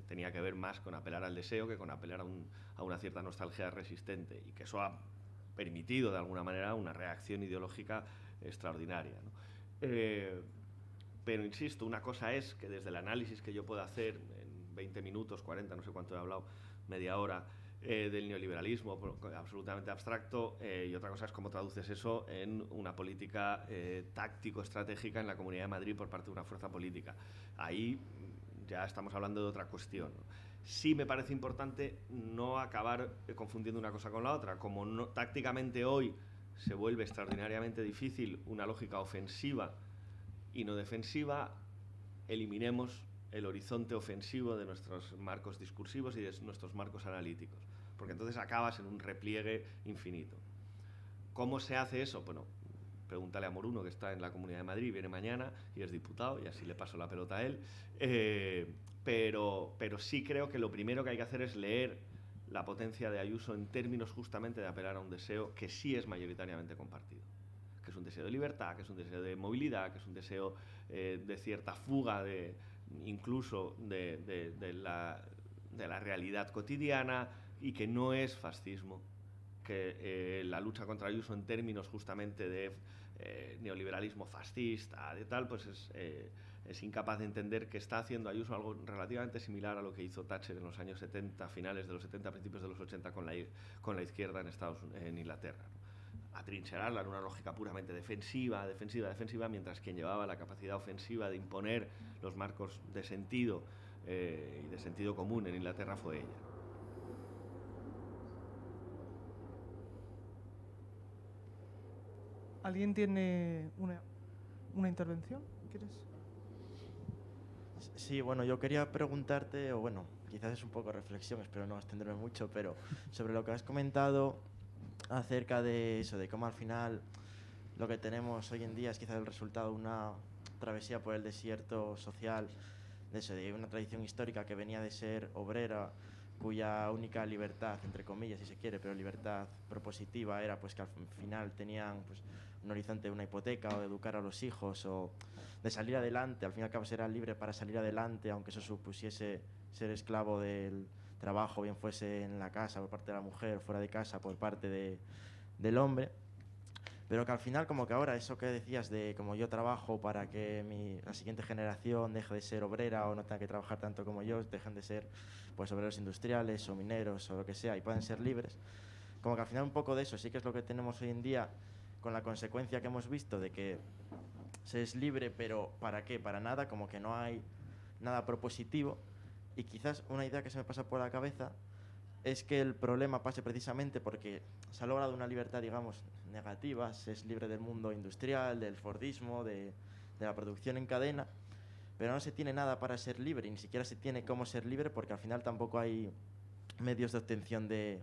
tenía que ver más con apelar al deseo que con apelar a una cierta nostalgia resistente. Y que eso ha permitido, de alguna manera, una reacción ideológica extraordinaria, ¿no? Pero, insisto, una cosa es que desde el análisis que yo pueda hacer en 20 minutos, 40, no sé cuánto he hablado, media hora, del neoliberalismo absolutamente abstracto, y otra cosa es cómo traduces eso en una política táctico-estratégica en la Comunidad de Madrid por parte de una fuerza política. Ahí ya estamos hablando de otra cuestión. Sí me parece importante no acabar confundiendo una cosa con la otra. Como tácticamente hoy se vuelve extraordinariamente difícil una lógica ofensiva y no defensiva, eliminemos el horizonte ofensivo de nuestros marcos discursivos y de nuestros marcos analíticos, porque entonces acabas en un repliegue infinito. ¿Cómo se hace eso? Bueno, pregúntale a Moruno, que está en la Comunidad de Madrid, viene mañana y es diputado, y así le paso la pelota a él. Pero sí creo que lo primero que hay que hacer es leer la potencia de Ayuso en términos justamente de apelar a un deseo que sí es mayoritariamente compartido, que es un deseo de libertad, que es un deseo de movilidad, que es un deseo de cierta fuga incluso de la realidad cotidiana, y que no es fascismo, que la lucha contra Ayuso en términos justamente de neoliberalismo fascista, de tal, pues es incapaz de entender que está haciendo Ayuso algo relativamente similar a lo que hizo Thatcher en los años 70, finales de los 70, principios de los 80 con la izquierda en Inglaterra, ¿no? Atrincherarla en una lógica puramente defensiva, mientras quien llevaba la capacidad ofensiva de imponer los marcos de sentido y de sentido común en Inglaterra fue ella. ¿Alguien tiene una intervención? ¿Quieres? Sí, bueno, yo quería preguntarte, o bueno, quizás es un poco reflexión, espero no extenderme mucho, pero sobre lo que has comentado acerca de eso, de cómo al final lo que tenemos hoy en día es quizás el resultado de una travesía por el desierto social, de eso, de una tradición histórica que venía de ser obrera, cuya única libertad, entre comillas, si se quiere, pero libertad propositiva era pues que al final tenían pues un horizonte de una hipoteca o de educar a los hijos o de salir adelante. Al fin y al cabo será libre para salir adelante, aunque eso supusiese ser esclavo del trabajo, bien fuese en la casa por parte de la mujer, fuera de casa por parte del hombre. Pero que al final, como que ahora eso que decías de como yo trabajo para que la siguiente generación deje de ser obrera o no tenga que trabajar tanto como yo, dejen de ser pues obreros industriales o mineros o lo que sea y puedan ser libres, como que al final un poco de eso sí que es lo que tenemos hoy en día, con la consecuencia que hemos visto de que se es libre, pero ¿para qué? Para nada, como que no hay nada propositivo. Y quizás una idea que se me pasa por la cabeza es que el problema pase precisamente porque se ha logrado una libertad, digamos, negativa, se es libre del mundo industrial, del fordismo, de la producción en cadena, pero no se tiene nada para ser libre, y ni siquiera se tiene cómo ser libre porque al final tampoco hay medios de obtención de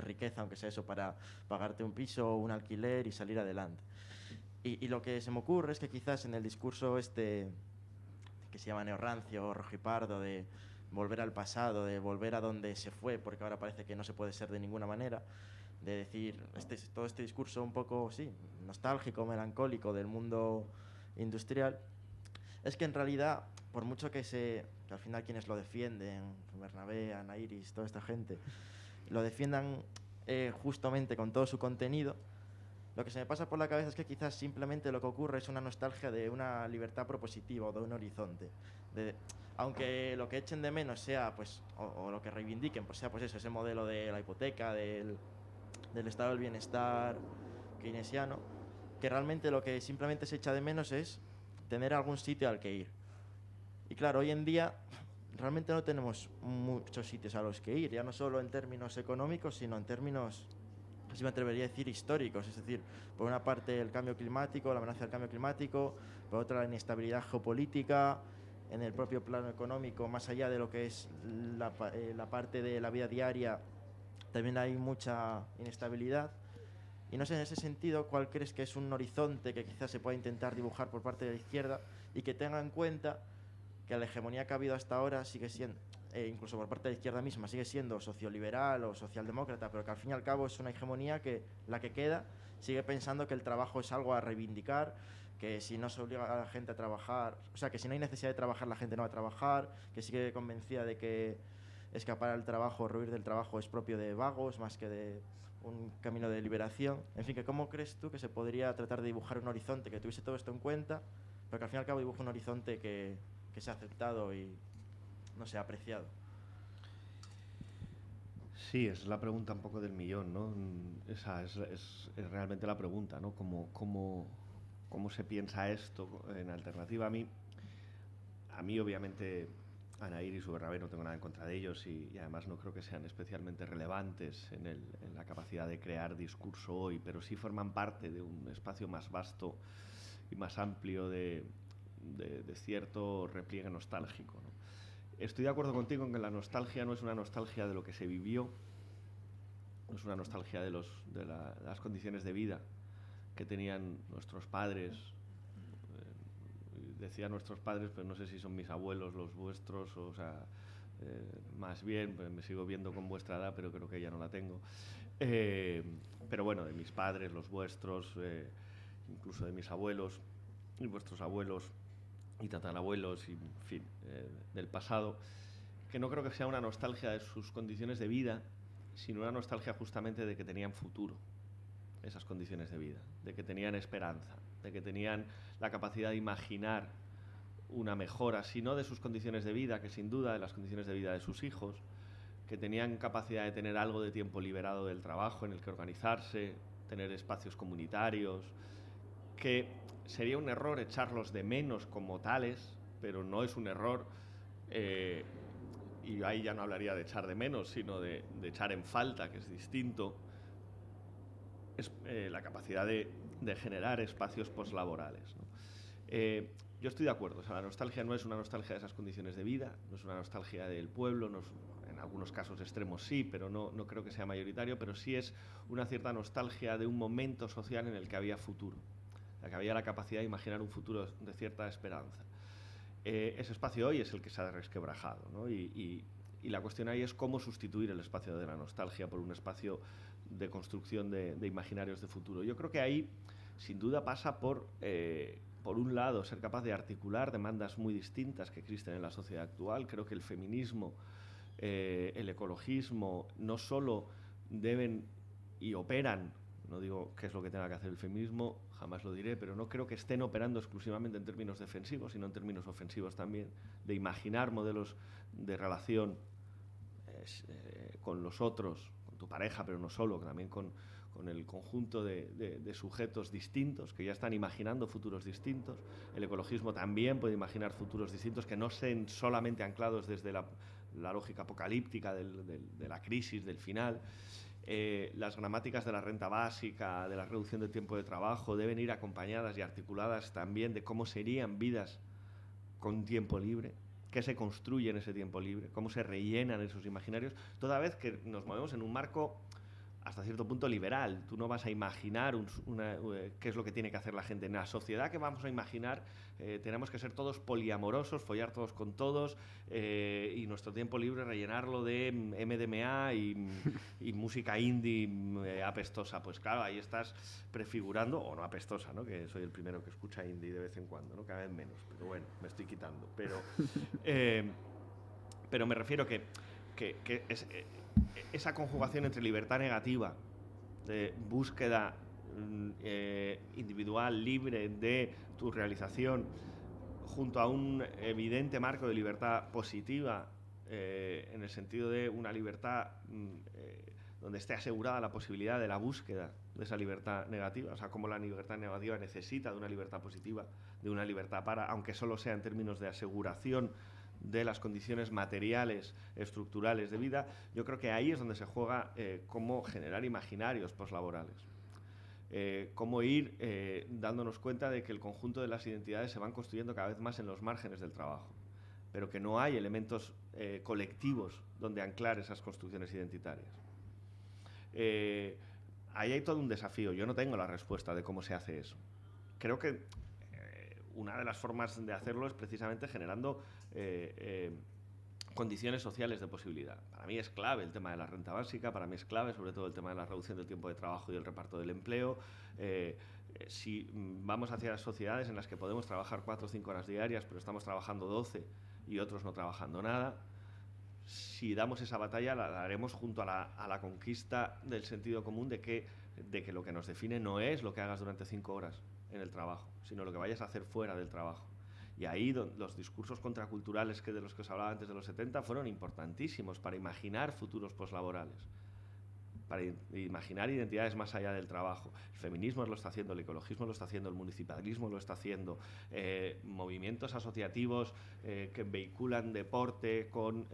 riqueza, aunque sea eso, para pagarte un piso o un alquiler y salir adelante. Y lo que se me ocurre es que quizás en el discurso este, que se llama neorrancio o rojipardo, de volver al pasado, de volver a donde se fue, porque ahora parece que no se puede ser de ninguna manera, de decir todo este discurso un poco, sí, nostálgico, melancólico del mundo industrial, es que en realidad, por mucho que al final quienes lo defienden, Bernabé, Ana Iris, toda esta gente, lo defiendan justamente con todo su contenido, lo que se me pasa por la cabeza es que quizás simplemente lo que ocurre es una nostalgia de una libertad propositiva o de un horizonte. Aunque lo que echen de menos sea, pues, o lo que reivindiquen, pues sea pues eso, ese modelo de la hipoteca, del estado del bienestar keynesiano, que realmente lo que simplemente se echa de menos es tener algún sitio al que ir. Y claro, hoy en día realmente no tenemos muchos sitios a los que ir, ya no solo en términos económicos, sino en términos, así me atrevería a decir, históricos. Es decir, por una parte el cambio climático, la amenaza del cambio climático, por otra la inestabilidad geopolítica, en el propio plano económico, más allá de lo que es la parte de la vida diaria, también hay mucha inestabilidad. Y no sé, en ese sentido, ¿cuál crees que es un horizonte que quizás se pueda intentar dibujar por parte de la izquierda y que tenga en cuenta que la hegemonía que ha habido hasta ahora sigue siendo, incluso por parte de la izquierda misma, sigue siendo socioliberal o socialdemócrata, pero que al fin y al cabo es una hegemonía que la que queda sigue pensando que el trabajo es algo a reivindicar, que si no se obliga a la gente a trabajar, o sea, que si no hay necesidad de trabajar, la gente no va a trabajar, que sigue convencida de que escapar al trabajo, huir del trabajo es propio de vagos más que de un camino de liberación. En fin, que ¿cómo crees tú que se podría tratar de dibujar un horizonte que tuviese todo esto en cuenta, pero que al fin y al cabo dibuje un horizonte que sea aceptado y no sea apreciado? Sí, es la pregunta un poco del millón, ¿no? Esa es realmente la pregunta, ¿no? ¿Cómo se piensa esto en alternativa? A mí obviamente, Anaír y Subernabé no tengo nada en contra de ellos y además no creo que sean especialmente relevantes en la capacidad de crear discurso hoy, pero sí forman parte de un espacio más vasto y más amplio de cierto repliegue nostálgico, ¿no? Estoy de acuerdo contigo en que la nostalgia no es una nostalgia de lo que se vivió, no es una nostalgia de las condiciones de vida que tenían nuestros padres. Decía nuestros padres, pero no sé si son mis abuelos, los vuestros, o sea, más bien, pues me sigo viendo con vuestra edad, pero creo que ya no la tengo. Pero bueno, de mis padres, los vuestros, incluso de mis abuelos y vuestros abuelos y tatarabuelos, y en fin, del pasado, que no creo que sea una nostalgia de sus condiciones de vida, sino una nostalgia justamente de que tenían futuro, esas condiciones de vida, de que tenían esperanza, de que tenían la capacidad de imaginar una mejora, si no de sus condiciones de vida, que sin duda de las condiciones de vida de sus hijos, que tenían capacidad de tener algo de tiempo liberado del trabajo en el que organizarse, tener espacios comunitarios, que sería un error echarlos de menos como tales, pero no es un error, y ahí ya no hablaría de echar de menos, sino de echar en falta, que es distinto, es la capacidad de generar espacios poslaborales, ¿no? Yo estoy de acuerdo, o sea, la nostalgia no es una nostalgia de esas condiciones de vida, no es una nostalgia del pueblo, no es, en algunos casos extremos sí, pero no creo que sea mayoritario, pero sí es una cierta nostalgia de un momento social en el que había futuro, en el que había la capacidad de imaginar un futuro de cierta esperanza. Ese espacio hoy es el que se ha resquebrajado, ¿no? Y la cuestión ahí es cómo sustituir el espacio de la nostalgia por un espacio de construcción de imaginarios de futuro. Yo creo que ahí, sin duda, pasa por un lado, ser capaz de articular demandas muy distintas que existen en la sociedad actual. Creo que el feminismo, el ecologismo, no solo deben y operan, no digo qué es lo que tenga que hacer el feminismo, jamás lo diré, pero no creo que estén operando exclusivamente en términos defensivos, sino en términos ofensivos también, de imaginar modelos de relación con los otros, con tu pareja, pero no solo, también con el conjunto de sujetos distintos que ya están imaginando futuros distintos. El ecologismo también puede imaginar futuros distintos que no sean solamente anclados desde la lógica apocalíptica de la crisis, del final. Las gramáticas de la renta básica, de la reducción del tiempo de trabajo, deben ir acompañadas y articuladas también de cómo serían vidas con tiempo libre, qué se construye en ese tiempo libre, cómo se rellenan esos imaginarios, toda vez que nos movemos en un marco hasta cierto punto liberal. Tú no vas a imaginar qué es lo que tiene que hacer la gente. En la sociedad que vamos a imaginar tenemos que ser todos poliamorosos, follar todos con todos, y nuestro tiempo libre rellenarlo de MDMA y música indie apestosa. Pues claro, ahí estás prefigurando, o no apestosa, ¿no? Que soy el primero que escucha indie de vez en cuando, ¿no? Cada vez menos, pero bueno, me estoy quitando. Pero me refiero que es, esa conjugación entre libertad negativa, de búsqueda individual, libre de tu realización, junto a un evidente marco de libertad positiva, en el sentido de una libertad donde esté asegurada la posibilidad de la búsqueda de esa libertad negativa, o sea, como la libertad negativa necesita de una libertad positiva, de una libertad aunque solo sea en términos de aseguración de las condiciones materiales, estructurales de vida. Yo creo que ahí es donde se juega cómo generar imaginarios poslaborales. Cómo ir dándonos cuenta de que el conjunto de las identidades se van construyendo cada vez más en los márgenes del trabajo, pero que no hay elementos colectivos donde anclar esas construcciones identitarias. Ahí hay todo un desafío. Yo no tengo la respuesta de cómo se hace eso. Creo que una de las formas de hacerlo es precisamente generando condiciones sociales de posibilidad. Para mí es clave el tema de la renta básica, para mí es clave sobre todo el tema de la reducción del tiempo de trabajo y el reparto del empleo. Si vamos hacia sociedades en las que podemos trabajar 4 o 5 horas diarias, pero estamos trabajando 12 y otros no trabajando nada, si damos esa batalla la daremos junto a la conquista del sentido común de que lo que nos define no es lo que hagas durante 5 horas en el trabajo, sino lo que vayas a hacer fuera del trabajo. Y ahí los discursos contraculturales de los que os hablaba antes de los 70 fueron importantísimos para imaginar futuros poslaborales, para imaginar identidades más allá del trabajo. El feminismo lo está haciendo, el ecologismo lo está haciendo, el municipalismo lo está haciendo, movimientos asociativos que vehiculan deporte con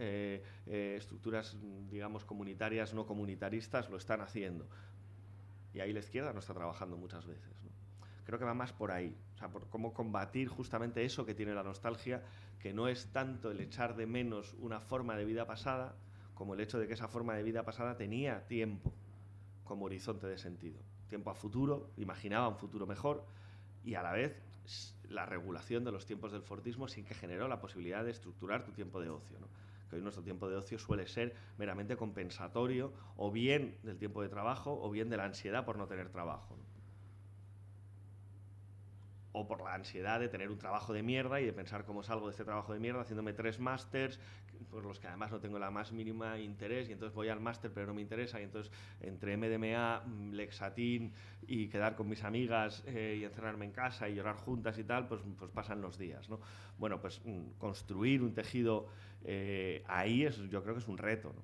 estructuras, digamos, comunitarias, no comunitaristas, lo están haciendo. Y ahí la izquierda no está trabajando muchas veces, ¿no? Creo que va más por ahí, o sea, por cómo combatir justamente eso que tiene la nostalgia, que no es tanto el echar de menos una forma de vida pasada, como el hecho de que esa forma de vida pasada tenía tiempo como horizonte de sentido. Tiempo a futuro, imaginaba un futuro mejor, y a la vez la regulación de los tiempos del Fordismo sin que generó la posibilidad de estructurar tu tiempo de ocio, ¿no? Que hoy nuestro tiempo de ocio suele ser meramente compensatorio, o bien del tiempo de trabajo, o bien de la ansiedad por no tener trabajo, ¿no? O por la ansiedad de tener un trabajo de mierda y de pensar cómo salgo de este trabajo de mierda haciéndome 3 másters, por los que además no tengo la más mínima interés, y entonces voy al máster pero no me interesa, y entonces entre MDMA, Lexatin y quedar con mis amigas y encerrarme en casa y llorar juntas y tal, pues pasan los días, ¿no? Bueno, pues construir un tejido ahí yo creo que es un reto, ¿no?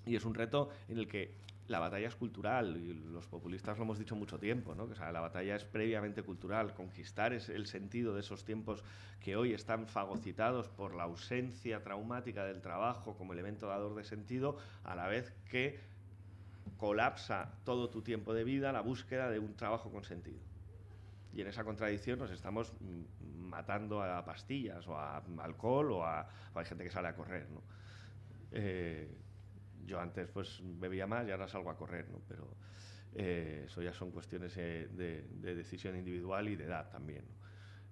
Y es un reto en el que la batalla es cultural, y los populistas lo hemos dicho mucho tiempo, ¿no? Que, o sea, la batalla es previamente cultural. Conquistar es el sentido de esos tiempos que hoy están fagocitados por la ausencia traumática del trabajo como elemento dador de sentido, a la vez que colapsa todo tu tiempo de vida la búsqueda de un trabajo con sentido. Y en esa contradicción nos estamos matando a pastillas o a alcohol o hay gente que sale a correr, ¿no? Yo antes pues bebía más y ahora salgo a correr, ¿no? Pero eso ya son cuestiones de decisión individual y de edad también, ¿no?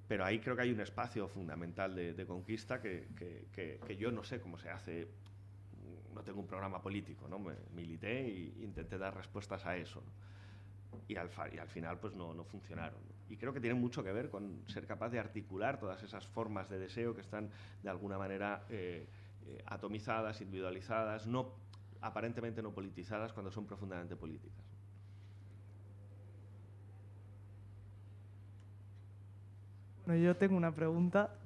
Pero ahí creo que hay un espacio fundamental de conquista que yo no sé cómo se hace. No tengo un programa político, ¿no? Me milité e intenté dar respuestas a eso, ¿no? Y al final pues no funcionaron, ¿no? Y creo que tiene mucho que ver con ser capaz de articular todas esas formas de deseo que están de alguna manera atomizadas, individualizadas, aparentemente no politizadas, cuando son profundamente políticas. Bueno, yo tengo una pregunta,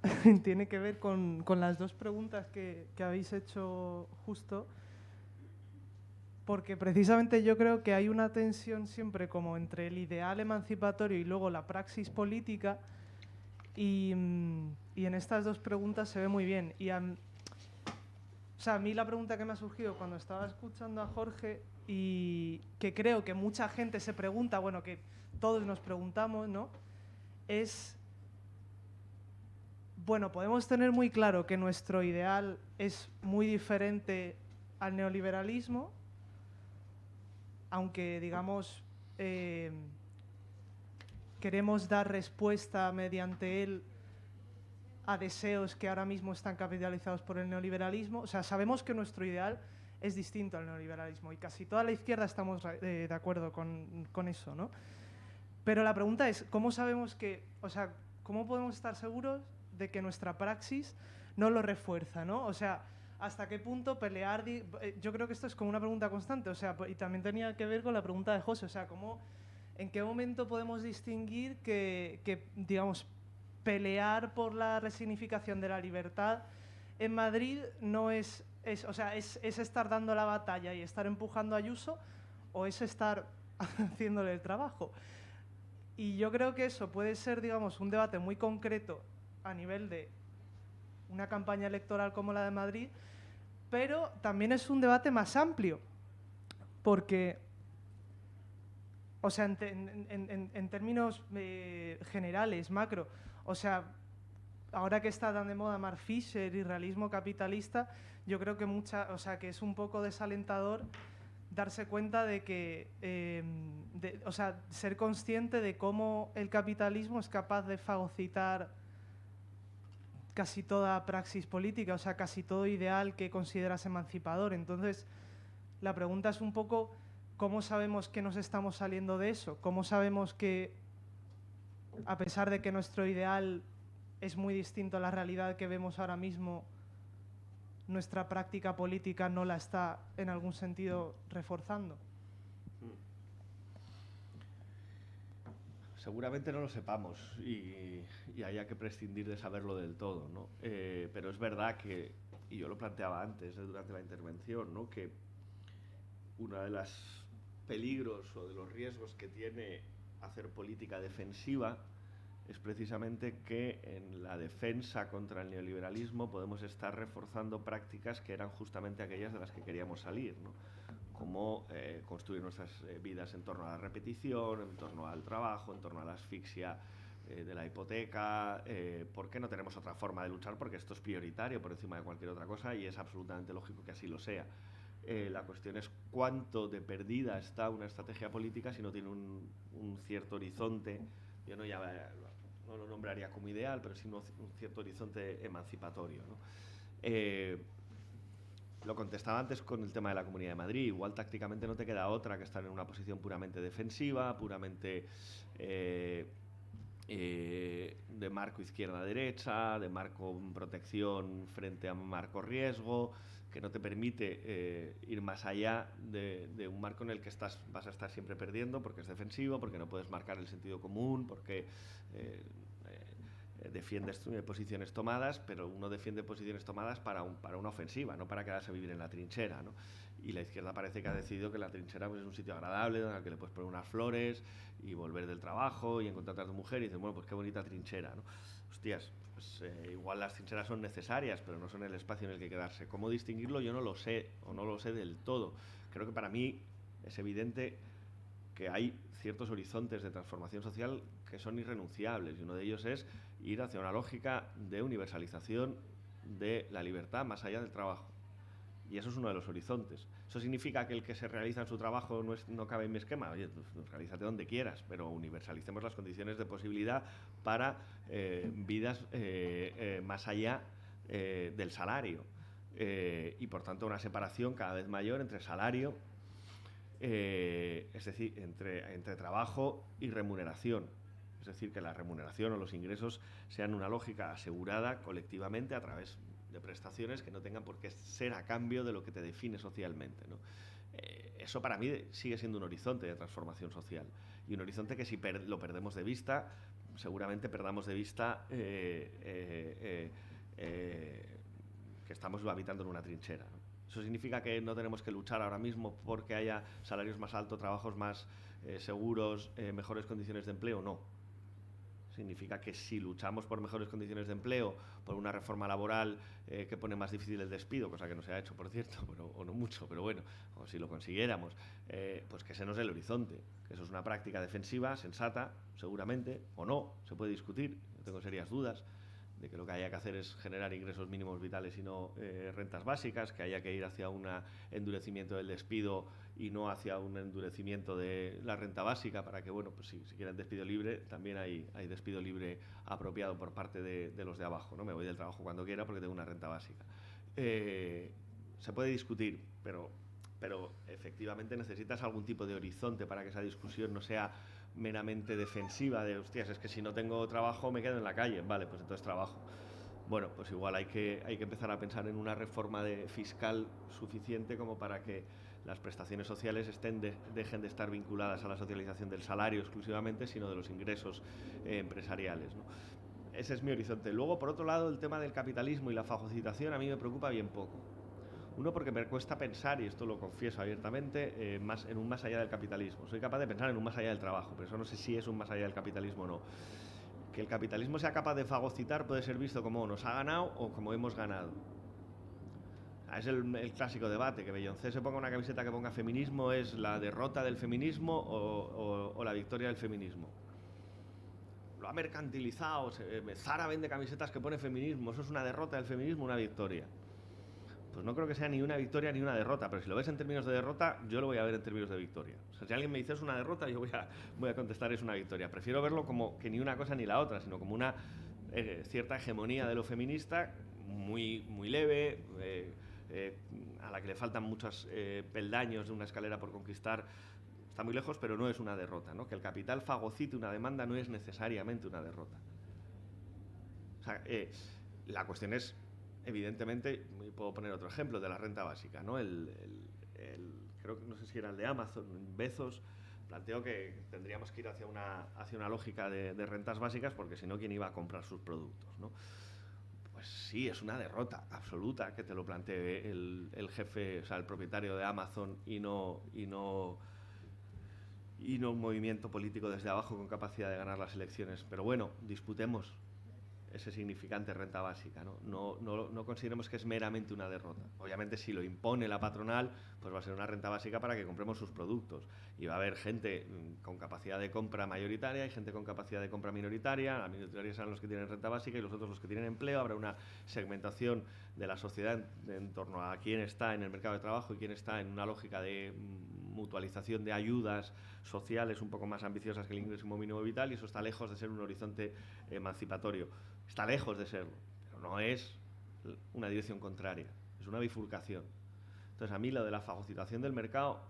tiene que ver con las dos preguntas que habéis hecho justo, porque precisamente yo creo que hay una tensión siempre como entre el ideal emancipatorio y luego la praxis política, y en estas dos preguntas se ve muy bien. O sea, a mí la pregunta que me ha surgido cuando estaba escuchando a Jorge, y que creo que mucha gente se pregunta, bueno, que todos nos preguntamos, ¿no? Es, bueno, podemos tener muy claro que nuestro ideal es muy diferente al neoliberalismo, aunque, digamos, queremos dar respuesta mediante él a deseos que ahora mismo están capitalizados por el neoliberalismo. O sea, sabemos que nuestro ideal es distinto al neoliberalismo y casi toda la izquierda estamos de acuerdo con eso, ¿no? Pero la pregunta es, ¿cómo sabemos que, o sea, cómo podemos estar seguros de que nuestra praxis no lo refuerza, ¿no? O sea, ¿hasta qué punto pelear? Yo creo que esto es como una pregunta constante, o sea, y también tenía que ver con la pregunta de José, o sea, ¿en qué momento podemos distinguir que digamos, pelear por la resignificación de la libertad en Madrid no es estar dando la batalla y estar empujando a Ayuso, o es estar haciéndole el trabajo? Y yo creo que eso puede ser, digamos, un debate muy concreto a nivel de una campaña electoral como la de Madrid, pero también es un debate más amplio, porque, o sea, en términos generales, macro, o sea, ahora que está tan de moda Mark Fisher y realismo capitalista, yo creo que que es un poco desalentador darse cuenta de que, o sea, ser consciente de cómo el capitalismo es capaz de fagocitar casi toda praxis política, o sea, casi todo ideal que consideras emancipador. Entonces, la pregunta es un poco, ¿cómo sabemos que nos estamos saliendo de eso? ¿Cómo sabemos que, a pesar de que nuestro ideal es muy distinto a la realidad que vemos ahora mismo, nuestra práctica política no la está en algún sentido reforzando? seguramente no lo sepamos y haya que prescindir de saberlo del todo, ¿no? Pero es verdad que, y yo lo planteaba antes, durante la intervención, ¿no? Que uno de los peligros o de los riesgos que tiene hacer política defensiva es precisamente que en la defensa contra el neoliberalismo podemos estar reforzando prácticas que eran justamente aquellas de las que queríamos salir, ¿no? Como construir nuestras vidas en torno a la repetición, en torno al trabajo, en torno a la asfixia de la hipoteca. ¿Por qué no tenemos otra forma de luchar? Porque esto es prioritario por encima de cualquier otra cosa y es absolutamente lógico que así lo sea. La cuestión es cuánto de perdida está una estrategia política si no tiene un cierto horizonte. Yo no lo nombraría como ideal, pero sí un cierto horizonte emancipatorio, ¿no? Lo contestaba antes con el tema de la Comunidad de Madrid. Igual tácticamente no te queda otra que estar en una posición puramente defensiva, puramente de marco izquierda-derecha, de marco protección frente a marco riesgo, que no te permite ir más allá de un marco en el que vas a estar siempre perdiendo porque es defensivo, porque no puedes marcar el sentido común, porque defiendes posiciones tomadas, pero uno defiende posiciones tomadas para una ofensiva, no para quedarse a vivir en la trinchera, ¿no? Y la izquierda parece que ha decidido que la trinchera pues, es un sitio agradable, en el que le puedes poner unas flores y volver del trabajo y encontrarte a tu mujer y dices, bueno, pues qué bonita trinchera, ¿no? Hostias, pues igual las trincheras son necesarias, pero no son el espacio en el que quedarse. ¿Cómo distinguirlo? Yo no lo sé, o no lo sé del todo. Creo que para mí es evidente que hay ciertos horizontes de transformación social que son irrenunciables y uno de ellos es ir hacia una lógica de universalización de la libertad más allá del trabajo. Y eso es uno de los horizontes. ¿Eso significa que el que se realiza en su trabajo no cabe en mi esquema? Oye, pues realízate donde quieras, pero universalicemos las condiciones de posibilidad para vidas más allá del salario. Y por tanto una separación cada vez mayor entre salario, es decir, entre trabajo y remuneración. Es decir, que la remuneración o los ingresos sean una lógica asegurada colectivamente a través de prestaciones que no tengan por qué ser a cambio de lo que te define socialmente, ¿no? Eso para mí sigue siendo un horizonte de transformación social y un horizonte que si lo perdemos de vista, seguramente perdamos de vista que estamos habitando en una trinchera, ¿no? ¿Eso significa que no tenemos que luchar ahora mismo porque haya salarios más altos, trabajos más seguros, mejores condiciones de empleo? No. Significa que si luchamos por mejores condiciones de empleo, por una reforma laboral que pone más difícil el despido, cosa que no se ha hecho, por cierto, o no mucho, pero bueno, o si lo consiguiéramos, pues que ese no es el horizonte, que eso es una práctica defensiva, sensata, seguramente, o no, se puede discutir, yo tengo serias dudas de que lo que haya que hacer es generar ingresos mínimos vitales y no rentas básicas, que haya que ir hacia un endurecimiento del despido y no hacia un endurecimiento de la renta básica para que, bueno, pues si quieren despido libre, también hay despido libre apropiado por parte de los de abajo, ¿no? Me voy del trabajo cuando quiera porque tengo una renta básica. Se puede discutir, pero efectivamente necesitas algún tipo de horizonte para que esa discusión no sea meramente defensiva de, hostias, es que si no tengo trabajo me quedo en la calle. Vale, pues entonces trabajo. Bueno, pues igual hay que empezar a pensar en una reforma fiscal suficiente como para que las prestaciones sociales dejen de estar vinculadas a la socialización del salario exclusivamente, sino de los ingresos empresariales, ¿no? Ese es mi horizonte. Luego, por otro lado, el tema del capitalismo y la fagocitación a mí me preocupa bien poco. Uno, porque me cuesta pensar, y esto lo confieso abiertamente, en un más allá del capitalismo. Soy capaz de pensar en un más allá del trabajo, pero eso no sé si es un más allá del capitalismo o no. Que el capitalismo sea capaz de fagocitar puede ser visto como nos ha ganado o como hemos ganado. Es el clásico debate, que Beyoncé se ponga una camiseta que ponga feminismo, ¿es la derrota del feminismo o la victoria del feminismo? Lo ha mercantilizado, Zara vende camisetas que pone feminismo, ¿eso es una derrota del feminismo o una victoria? Pues no creo que sea ni una victoria ni una derrota, pero si lo ves en términos de derrota, yo lo voy a ver en términos de victoria. O sea, si alguien me dice es una derrota, yo voy a contestar es una victoria. Prefiero verlo como que ni una cosa ni la otra, sino como una cierta hegemonía de lo feminista, muy, muy leve, a la que le faltan muchos peldaños de una escalera por conquistar. Está muy lejos, pero no es una derrota, ¿no? Que el capital fagocite una demanda no es necesariamente una derrota. O sea, la cuestión es, evidentemente, puedo poner otro ejemplo de la renta básica, ¿no? Creo que no sé si era el de Amazon, Bezos, planteo que tendríamos que ir hacia una lógica de rentas básicas, porque si no, ¿quién iba a comprar sus productos, ¿no? Pues sí, es una derrota absoluta que te lo plantee el jefe, o sea, el propietario de Amazon y no un movimiento político desde abajo con capacidad de ganar las elecciones. Pero bueno, disputemos ese significante renta básica, ¿no? No consideremos que es meramente una derrota. Obviamente, si lo impone la patronal, pues va a ser una renta básica para que compremos sus productos. Y va a haber gente con capacidad de compra mayoritaria y gente con capacidad de compra minoritaria. La minoritaria serán los que tienen renta básica y los otros los que tienen empleo. Habrá una segmentación de la sociedad en torno a quién está en el mercado de trabajo y quién está en una lógica de mutualización de ayudas sociales un poco más ambiciosas que el ingreso mínimo vital, y eso está lejos de ser un horizonte emancipatorio. Está lejos de serlo, pero no es una dirección contraria, es una bifurcación. Entonces, a mí lo de la fagocitación del mercado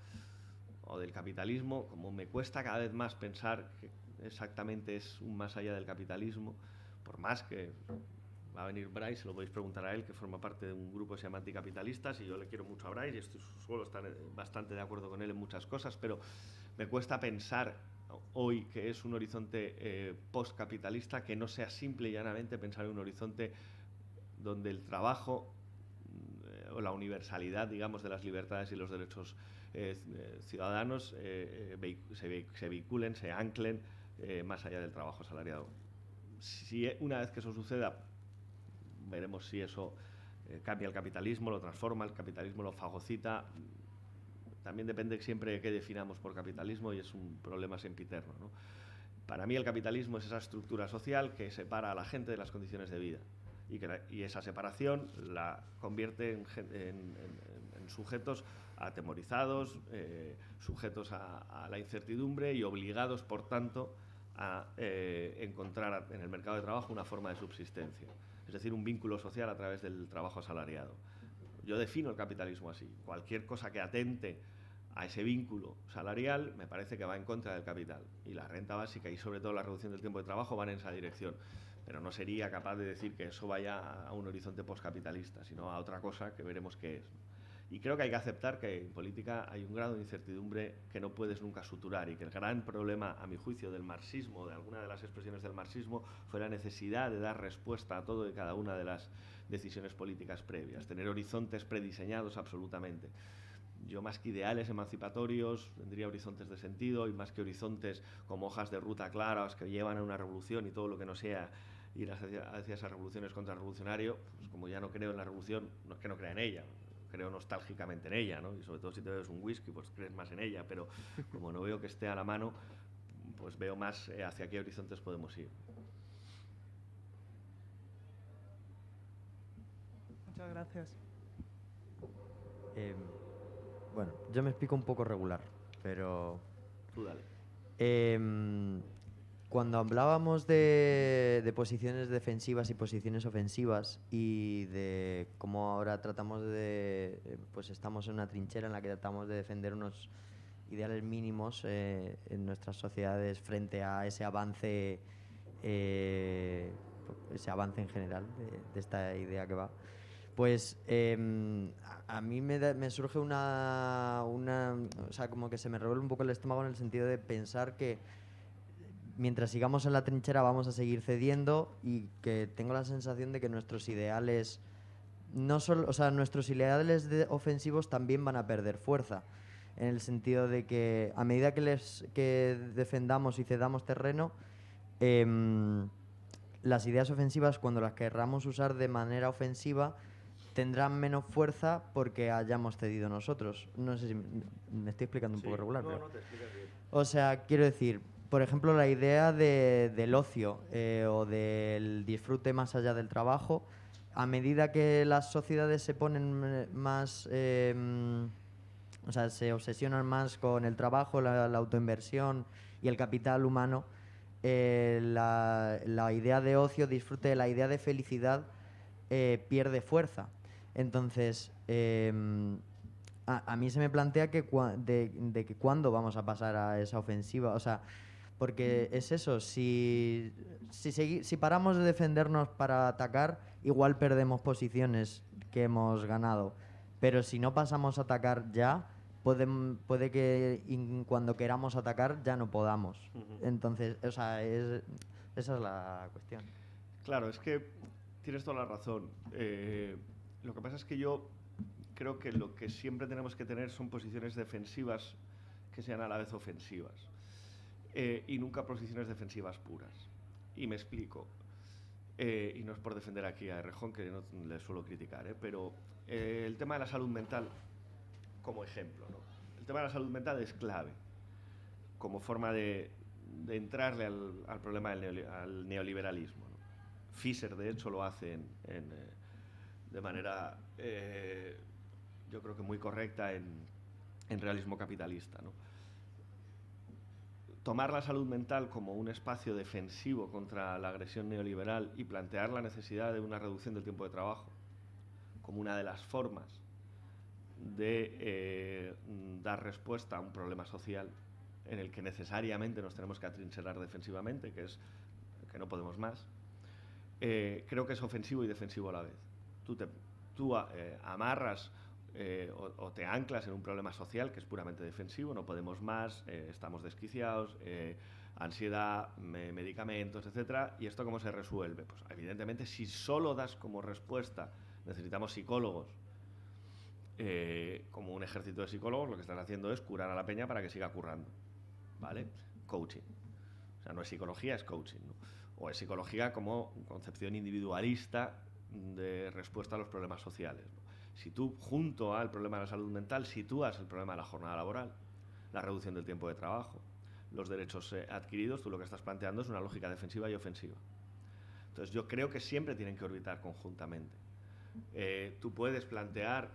o del capitalismo, como me cuesta cada vez más pensar que exactamente es un más allá del capitalismo, por más que va a venir Bryce, se lo podéis preguntar a él, que forma parte de un grupo que se llama Anticapitalistas, y yo le quiero mucho a Bryce y suelo estar bastante de acuerdo con él en muchas cosas, pero me cuesta pensar hoy que es un horizonte postcapitalista que no sea simple y llanamente pensar en un horizonte donde el trabajo o la universalidad, digamos, de las libertades y los derechos ciudadanos se vehiculen, se anclen más allá del trabajo asalariado. Si una vez que eso suceda, veremos si eso cambia el capitalismo, lo transforma, el capitalismo lo fagocita. También depende siempre de qué definamos por capitalismo, y es un problema sempiterno, ¿no? Para mí el capitalismo es esa estructura social que separa a la gente de las condiciones de vida, y esa separación la convierte en sujetos atemorizados, sujetos a la incertidumbre y obligados, por tanto, a encontrar en el mercado de trabajo una forma de subsistencia, es decir, un vínculo social a través del trabajo asalariado. Yo defino el capitalismo así. Cualquier cosa que atente a ese vínculo salarial me parece que va en contra del capital, y la renta básica y sobre todo la reducción del tiempo de trabajo van en esa dirección, pero no sería capaz de decir que eso vaya a un horizonte postcapitalista, sino a otra cosa que veremos qué es. Y creo que hay que aceptar que en política hay un grado de incertidumbre que no puedes nunca suturar, y que el gran problema, a mi juicio, del marxismo, de alguna de las expresiones del marxismo, fue la necesidad de dar respuesta a todo y cada una de las decisiones políticas previas, tener horizontes prediseñados absolutamente. Yo, más que ideales emancipatorios, tendría horizontes de sentido, y más que horizontes como hojas de ruta claras que llevan a una revolución, y todo lo que no sea ir hacia esas revoluciones contrarrevolucionario, pues como ya no creo en la revolución, no es que no crea en ella, creo nostálgicamente en ella, ¿no? Y sobre todo si te bebes un whisky, pues crees más en ella, pero como no veo que esté a la mano, pues veo más hacia qué horizontes podemos ir. Muchas gracias. Bueno, yo me explico un poco regular, pero... Tú dale. Cuando hablábamos de posiciones defensivas y posiciones ofensivas, y de cómo ahora tratamos pues estamos en una trinchera en la que tratamos de defender unos ideales mínimos en nuestras sociedades frente a ese avance en general de esta idea que va. Pues a mí me surge o sea, como que se me revuelve un poco el estómago, en el sentido de pensar que mientras sigamos en la trinchera vamos a seguir cediendo, y que tengo la sensación de que nuestros ideales nuestros ideales ofensivos también van a perder fuerza, en el sentido de que a medida que defendamos y cedamos terreno, las ideas ofensivas, cuando las querramos usar de manera ofensiva, tendrán menos fuerza porque hayamos cedido nosotros. No sé si me estoy explicando un poco regular. No, pero... no te explicas bien. O sea, quiero decir, por ejemplo, la idea del ocio o del disfrute más allá del trabajo, a medida que las sociedades se ponen más... o sea, se obsesionan más con el trabajo, la autoinversión y el capital humano, la idea de ocio, disfrute, la idea de felicidad pierde fuerza. Entonces, a mí se me plantea que que cuándo vamos a pasar a esa ofensiva. O sea, porque es eso, si paramos de defendernos para atacar, igual perdemos posiciones que hemos ganado. Pero si no pasamos a atacar ya, puede que cuando queramos atacar ya no podamos. Entonces, o sea, esa es la cuestión. Claro, es que tienes toda la razón. Lo que pasa es que yo creo que lo que siempre tenemos que tener son posiciones defensivas que sean a la vez ofensivas. Y nunca posiciones defensivas puras. Y me explico. Y no es por defender aquí a Errejón, que no le suelo criticar, pero el tema de la salud mental, como ejemplo, ¿no? El tema de la salud mental es clave como forma de entrarle al problema al neoliberalismo, ¿no? Fischer, de hecho, lo hace de manera, yo creo que muy correcta en Realismo Capitalista, ¿no? Tomar la salud mental como un espacio defensivo contra la agresión neoliberal y plantear la necesidad de una reducción del tiempo de trabajo como una de las formas de dar respuesta a un problema social en el que necesariamente nos tenemos que atrincherar defensivamente, que es que no podemos más, creo que es ofensivo y defensivo a la vez. Tú amarras o te anclas en un problema social que es puramente defensivo, no podemos más, estamos desquiciados, ansiedad, medicamentos, etcétera. ¿Y esto cómo se resuelve? Pues evidentemente, si solo das como respuesta, necesitamos psicólogos, como un ejército de psicólogos, lo que están haciendo es curar a la peña para que siga currando, ¿vale? Coaching. O sea, no es psicología, es coaching, ¿no? O es psicología como concepción individualista de respuesta a los problemas sociales, ¿no? Si tú, junto al problema de la salud mental, sitúas el problema de la jornada laboral, la reducción del tiempo de trabajo, los derechos adquiridos, tú lo que estás planteando es una lógica defensiva y ofensiva. Entonces yo creo que siempre tienen que orbitar conjuntamente. Tú puedes plantear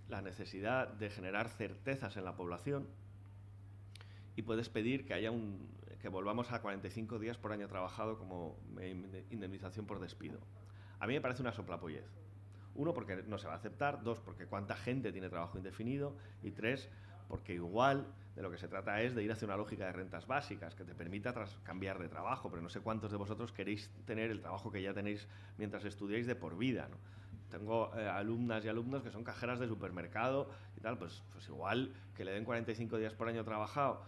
la necesidad de generar certezas en la población y puedes pedir que haya que volvamos a 45 días por año trabajado como indemnización por despido. A mí me parece una soplapollez. 1, porque no se va a aceptar. 2, porque cuánta gente tiene trabajo indefinido. Y 3, porque igual de lo que se trata es de ir hacia una lógica de rentas básicas que te permita cambiar de trabajo, pero no sé cuántos de vosotros queréis tener el trabajo que ya tenéis mientras estudiáis de por vida, ¿no? Tengo alumnas y alumnos que son cajeras de supermercado y tal, pues igual que le den 45 días por año trabajado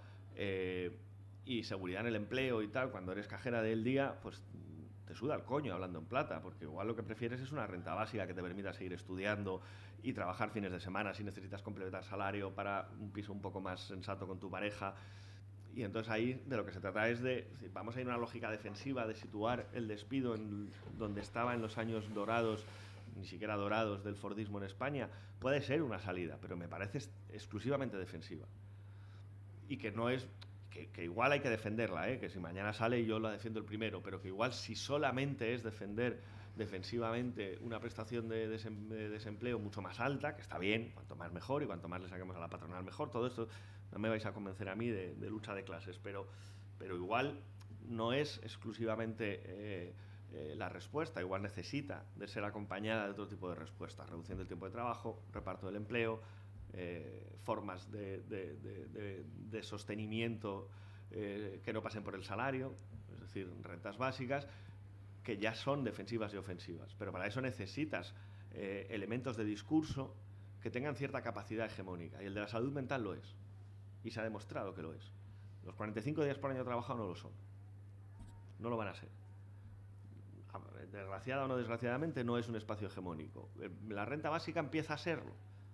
y seguridad en el empleo y tal, cuando eres cajera del día, pues te suda el coño hablando en plata, porque igual lo que prefieres es una renta básica que te permita seguir estudiando y trabajar fines de semana si necesitas completar salario para un piso un poco más sensato con tu pareja. Y entonces ahí de lo que se trata es de, vamos a ir a una lógica defensiva de situar el despido en donde estaba en los años dorados, ni siquiera dorados, del fordismo en España. Puede ser una salida, pero me parece exclusivamente defensiva. Y que no es... Que igual hay que defenderla, que si mañana sale yo la defiendo el primero, pero que igual si solamente es defender defensivamente una prestación de desempleo mucho más alta, que está bien, cuanto más mejor y cuanto más le saquemos a la patronal mejor, todo esto no me vais a convencer a mí de lucha de clases, pero igual no es exclusivamente la respuesta, igual necesita de ser acompañada de otro tipo de respuestas, reducción del tiempo de trabajo, reparto del empleo, formas de sostenimiento que no pasen por el salario, es decir, rentas básicas, que ya son defensivas y ofensivas. Pero para eso necesitas elementos de discurso que tengan cierta capacidad hegemónica, y el de la salud mental lo es, y se ha demostrado que lo es. Los 45 días por año trabajado no lo son, no lo van a ser. Desgraciada o no desgraciadamente, no es un espacio hegemónico. La renta básica empieza a serlo.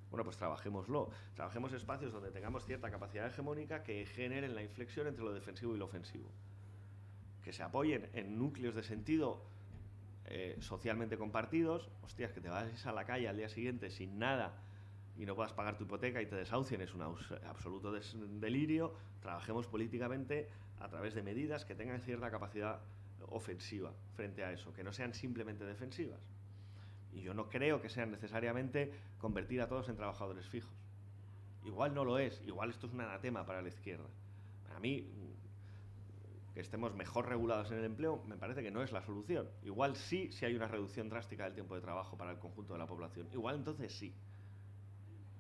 Bueno, pues trabajémoslo. Trabajemos espacios donde tengamos cierta capacidad hegemónica que generen la inflexión entre lo defensivo y lo ofensivo. Que se apoyen en núcleos de sentido socialmente compartidos. Hostias, que te vayas a la calle al día siguiente sin nada y no puedas pagar tu hipoteca y te desahucien es un absoluto delirio. Trabajemos políticamente a través de medidas que tengan cierta capacidad ofensiva frente a eso, que no sean simplemente defensivas. Y yo no creo que sean necesariamente convertir a todos en trabajadores fijos. Igual no lo es, igual esto es un anatema para la izquierda. Para mí, que estemos mejor regulados en el empleo, me parece que no es la solución. Igual sí, si hay una reducción drástica del tiempo de trabajo para el conjunto de la población. Igual entonces sí.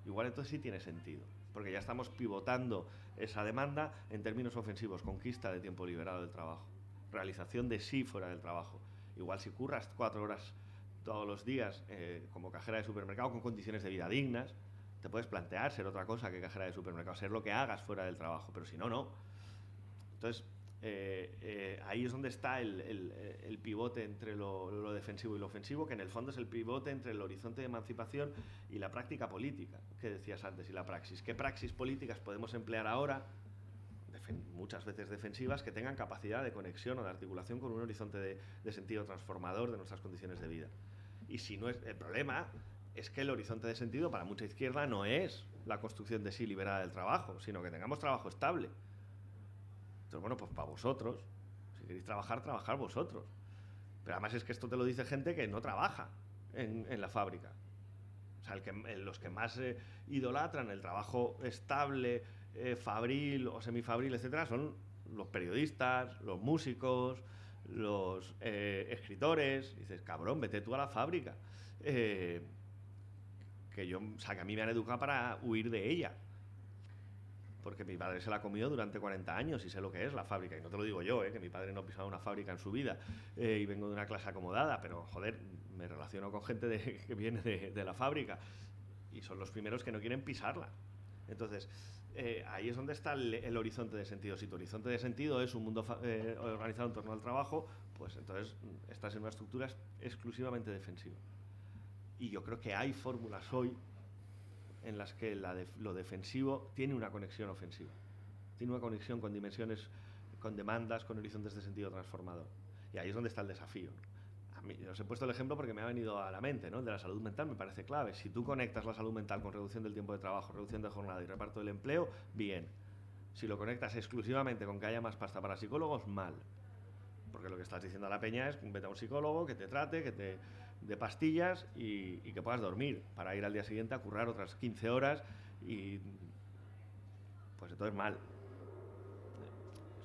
Igual entonces sí tiene sentido. Porque ya estamos pivotando esa demanda en términos ofensivos. Conquista de tiempo liberado del trabajo. Realización de sí fuera del trabajo. Igual si curras 4 horas todos los días como cajera de supermercado con condiciones de vida dignas, te puedes plantear ser otra cosa que cajera de supermercado, ser lo que hagas fuera del trabajo, pero si no, no. Entonces, ahí es donde está el pivote entre lo defensivo y lo ofensivo, que en el fondo es el pivote entre el horizonte de emancipación y la práctica política, que decías antes, y la praxis. ¿Qué praxis políticas podemos emplear ahora, muchas veces defensivas, que tengan capacidad de conexión o de articulación con un horizonte de sentido transformador de nuestras condiciones de vida? Y si no es, el problema es que el horizonte de sentido para mucha izquierda no es la construcción de sí liberada del trabajo, sino que tengamos trabajo estable. Entonces, bueno, pues para vosotros, si queréis trabajar, trabajar vosotros. Pero además es que esto te lo dice gente que no trabaja en la fábrica. O sea, los que más idolatran el trabajo estable, fabril o semifabril, etcétera, son los periodistas, los músicos, los escritores. Y dices, cabrón, vete tú a la fábrica. Que a mí me han educado para huir de ella. Porque mi padre se la ha comido durante 40 años y sé lo que es la fábrica. Y no te lo digo yo, que mi padre no ha pisado una fábrica en su vida y vengo de una clase acomodada, pero joder, me relaciono con gente que viene de la fábrica y son los primeros que no quieren pisarla. Entonces, ahí es donde está el horizonte de sentido. Si tu horizonte de sentido es un mundo organizado en torno al trabajo, pues entonces estás en una estructura exclusivamente defensiva. Y yo creo que hay fórmulas hoy en las que lo defensivo tiene una conexión ofensiva, tiene una conexión con dimensiones, con demandas, con horizontes de sentido transformador. Y ahí es donde está el desafío. A mí, os he puesto el ejemplo porque me ha venido a la mente, ¿no? El de la salud mental me parece clave. Si tú conectas la salud mental con reducción del tiempo de trabajo, reducción de jornada y reparto del empleo, bien. Si lo conectas exclusivamente con que haya más pasta para psicólogos, mal. Porque lo que estás diciendo a la peña es vete a un psicólogo que te trate, que te dé pastillas y que puedas dormir para ir al día siguiente a currar otras 15 horas y pues entonces mal.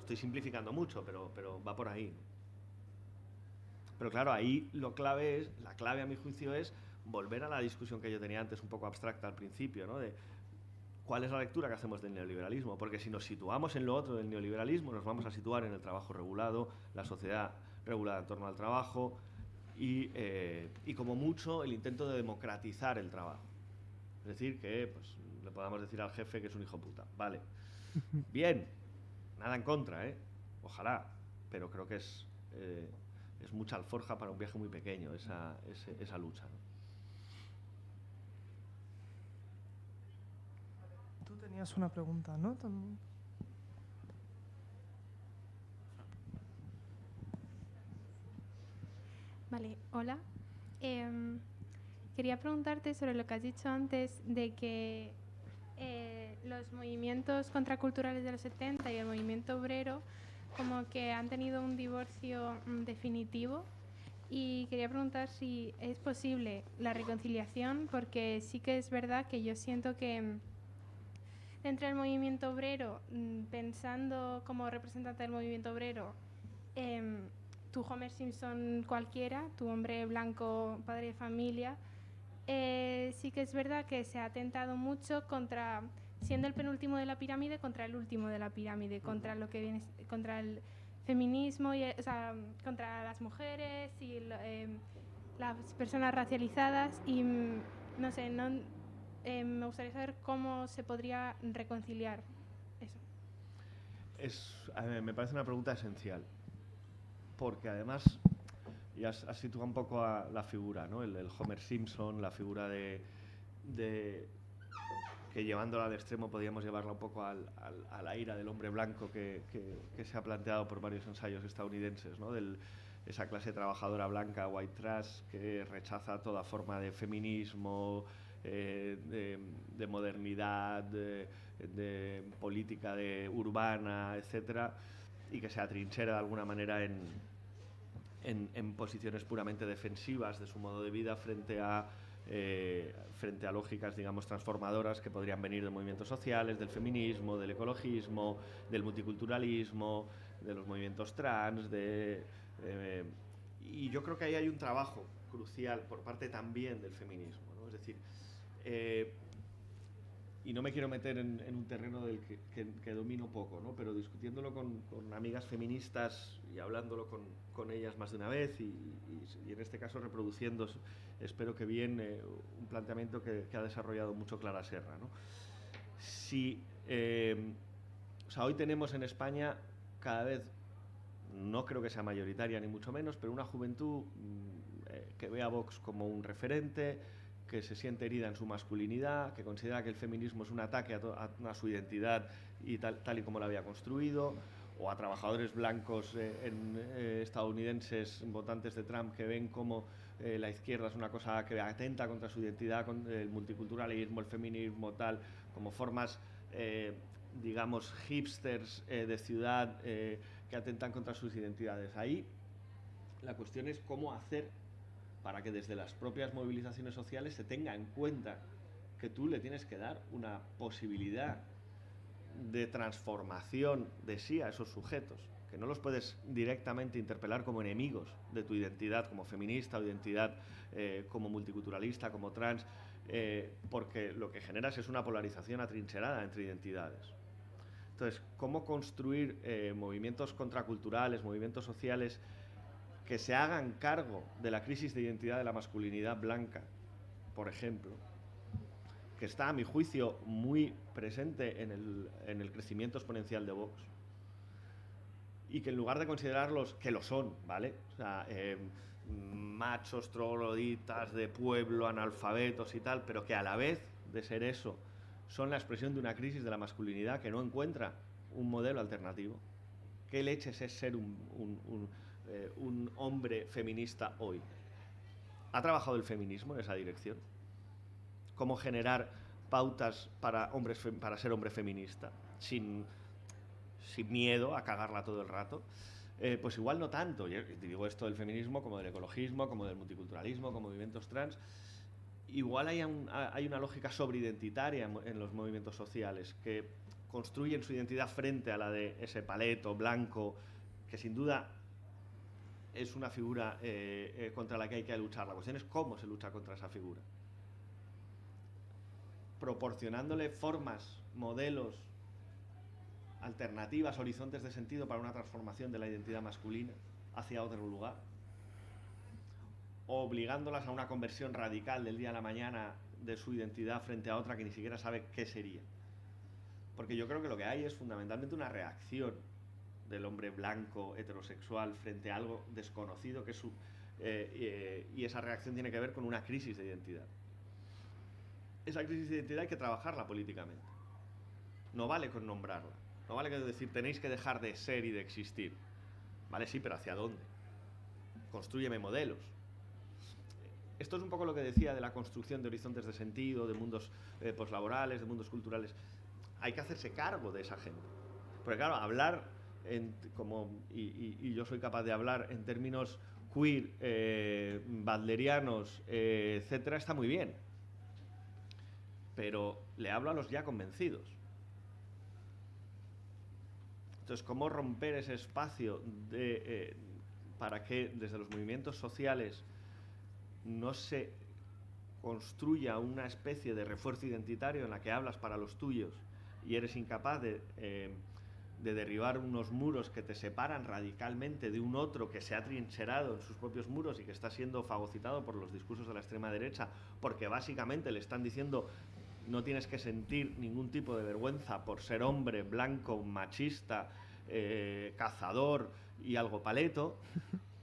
Estoy simplificando mucho, pero va por ahí. Pero claro, ahí la clave a mi juicio es volver a la discusión que yo tenía antes un poco abstracta al principio, ¿no? De cuál es la lectura que hacemos del neoliberalismo, porque si nos situamos en lo otro del neoliberalismo nos vamos a situar en el trabajo regulado, la sociedad regulada en torno al trabajo y como mucho el intento de democratizar el trabajo. Es decir, que pues, le podamos decir al jefe que es un hijo puta. Vale, bien, nada en contra, ojalá, pero creo que es mucha alforja para un viaje muy pequeño esa lucha, ¿no? Tú tenías una pregunta, ¿no? Vale, hola. Quería preguntarte sobre lo que has dicho antes de que los movimientos contraculturales de los 70 y el movimiento obrero como que han tenido un divorcio definitivo, y quería preguntar si es posible la reconciliación, porque sí que es verdad que yo siento que dentro del movimiento obrero, pensando como representante del movimiento obrero, tu Homer Simpson cualquiera, tu hombre blanco, padre de familia, sí que es verdad que se ha atentado mucho contra, siendo el penúltimo de la pirámide, contra el último de la pirámide, contra lo que viene, contra el feminismo, o sea, contra las mujeres y las personas racializadas. Y no sé, me gustaría saber cómo se podría reconciliar eso. Me parece una pregunta esencial, porque además ya has situado un poco a la figura, ¿no? El Homer Simpson, la figura de que llevándola al extremo podríamos llevarla un poco a la ira del hombre blanco que se ha planteado por varios ensayos estadounidenses, ¿no? Esa clase trabajadora blanca, white trash, que rechaza toda forma de feminismo, de modernidad, de política urbana, etcétera, y que se atrinchera de alguna manera en posiciones puramente defensivas de su modo de vida frente a lógicas, digamos, transformadoras que podrían venir de movimientos sociales, del feminismo, del ecologismo, del multiculturalismo, de los movimientos trans, y yo creo que ahí hay un trabajo crucial por parte también del feminismo, ¿no? Es decir, y no me quiero meter en un terreno del que domino poco, ¿no? Pero discutiéndolo con amigas feministas y hablándolo con ellas más de una vez y en este caso reproduciendo, espero que bien, un planteamiento que ha desarrollado mucho Clara Serra, ¿no? Si, o sea, hoy tenemos en España cada vez, no creo que sea mayoritaria ni mucho menos, pero una juventud que ve a Vox como un referente, que se siente herida en su masculinidad, que considera que el feminismo es un ataque a su identidad y tal y como la había construido, o a trabajadores blancos estadounidenses votantes de Trump que ven como la izquierda es una cosa que atenta contra su identidad, con el multiculturalismo, el feminismo, tal, como formas, digamos, hipsters de ciudad que atentan contra sus identidades. Ahí la cuestión es cómo hacer para que desde las propias movilizaciones sociales se tenga en cuenta que tú le tienes que dar una posibilidad de transformación de sí a esos sujetos, que no los puedes directamente interpelar como enemigos de tu identidad como feminista o identidad como multiculturalista, como trans, porque lo que generas es una polarización atrincherada entre identidades. Entonces, ¿cómo construir movimientos contraculturales, movimientos sociales que se hagan cargo de la crisis de identidad de la masculinidad blanca, por ejemplo, que está, a mi juicio, muy presente en el crecimiento exponencial de Vox, y que en lugar de considerarlos, que lo son, ¿vale? O sea, machos, trogloditas, de pueblo, analfabetos y tal, pero que a la vez de ser eso, son la expresión de una crisis de la masculinidad que no encuentra un modelo alternativo. ¿Qué leches es ser un hombre feminista hoy? ¿Ha trabajado el feminismo en esa dirección? ¿Cómo generar pautas para ser hombre feminista sin miedo a cagarla todo el rato? Pues igual no tanto. Yo digo esto del feminismo como del ecologismo, como del multiculturalismo, como movimientos trans. Igual hay una lógica sobreidentitaria en los movimientos sociales que construyen su identidad frente a la de ese paleto blanco, que sin duda es una figura contra la que hay que luchar. La cuestión es cómo se lucha contra esa figura. Proporcionándole formas, modelos, alternativas, horizontes de sentido para una transformación de la identidad masculina hacia otro lugar. O obligándolas a una conversión radical del día a la mañana de su identidad frente a otra que ni siquiera sabe qué sería. Porque yo creo que lo que hay es fundamentalmente una reacción del hombre blanco, heterosexual, frente a algo desconocido que es y esa reacción tiene que ver con una crisis de identidad. Esa crisis de identidad hay que trabajarla políticamente. No vale con nombrarla. No vale con decir tenéis que dejar de ser y de existir. Vale, sí, pero ¿hacia dónde? Constrúyeme modelos. Esto es un poco lo que decía de la construcción de horizontes de sentido, de mundos poslaborales, de mundos culturales. Hay que hacerse cargo de esa gente. Porque claro, hablar, y yo soy capaz de hablar en términos queer, badlerianos, etcétera, está muy bien. Pero le hablo a los ya convencidos. Entonces, ¿cómo romper ese espacio para que desde los movimientos sociales no se construya una especie de refuerzo identitario en la que hablas para los tuyos y eres incapaz de derribar unos muros que te separan radicalmente de un otro que se ha trincherado en sus propios muros y que está siendo fagocitado por los discursos de la extrema derecha, porque básicamente le están diciendo no tienes que sentir ningún tipo de vergüenza por ser hombre, blanco, machista, cazador y algo paleto?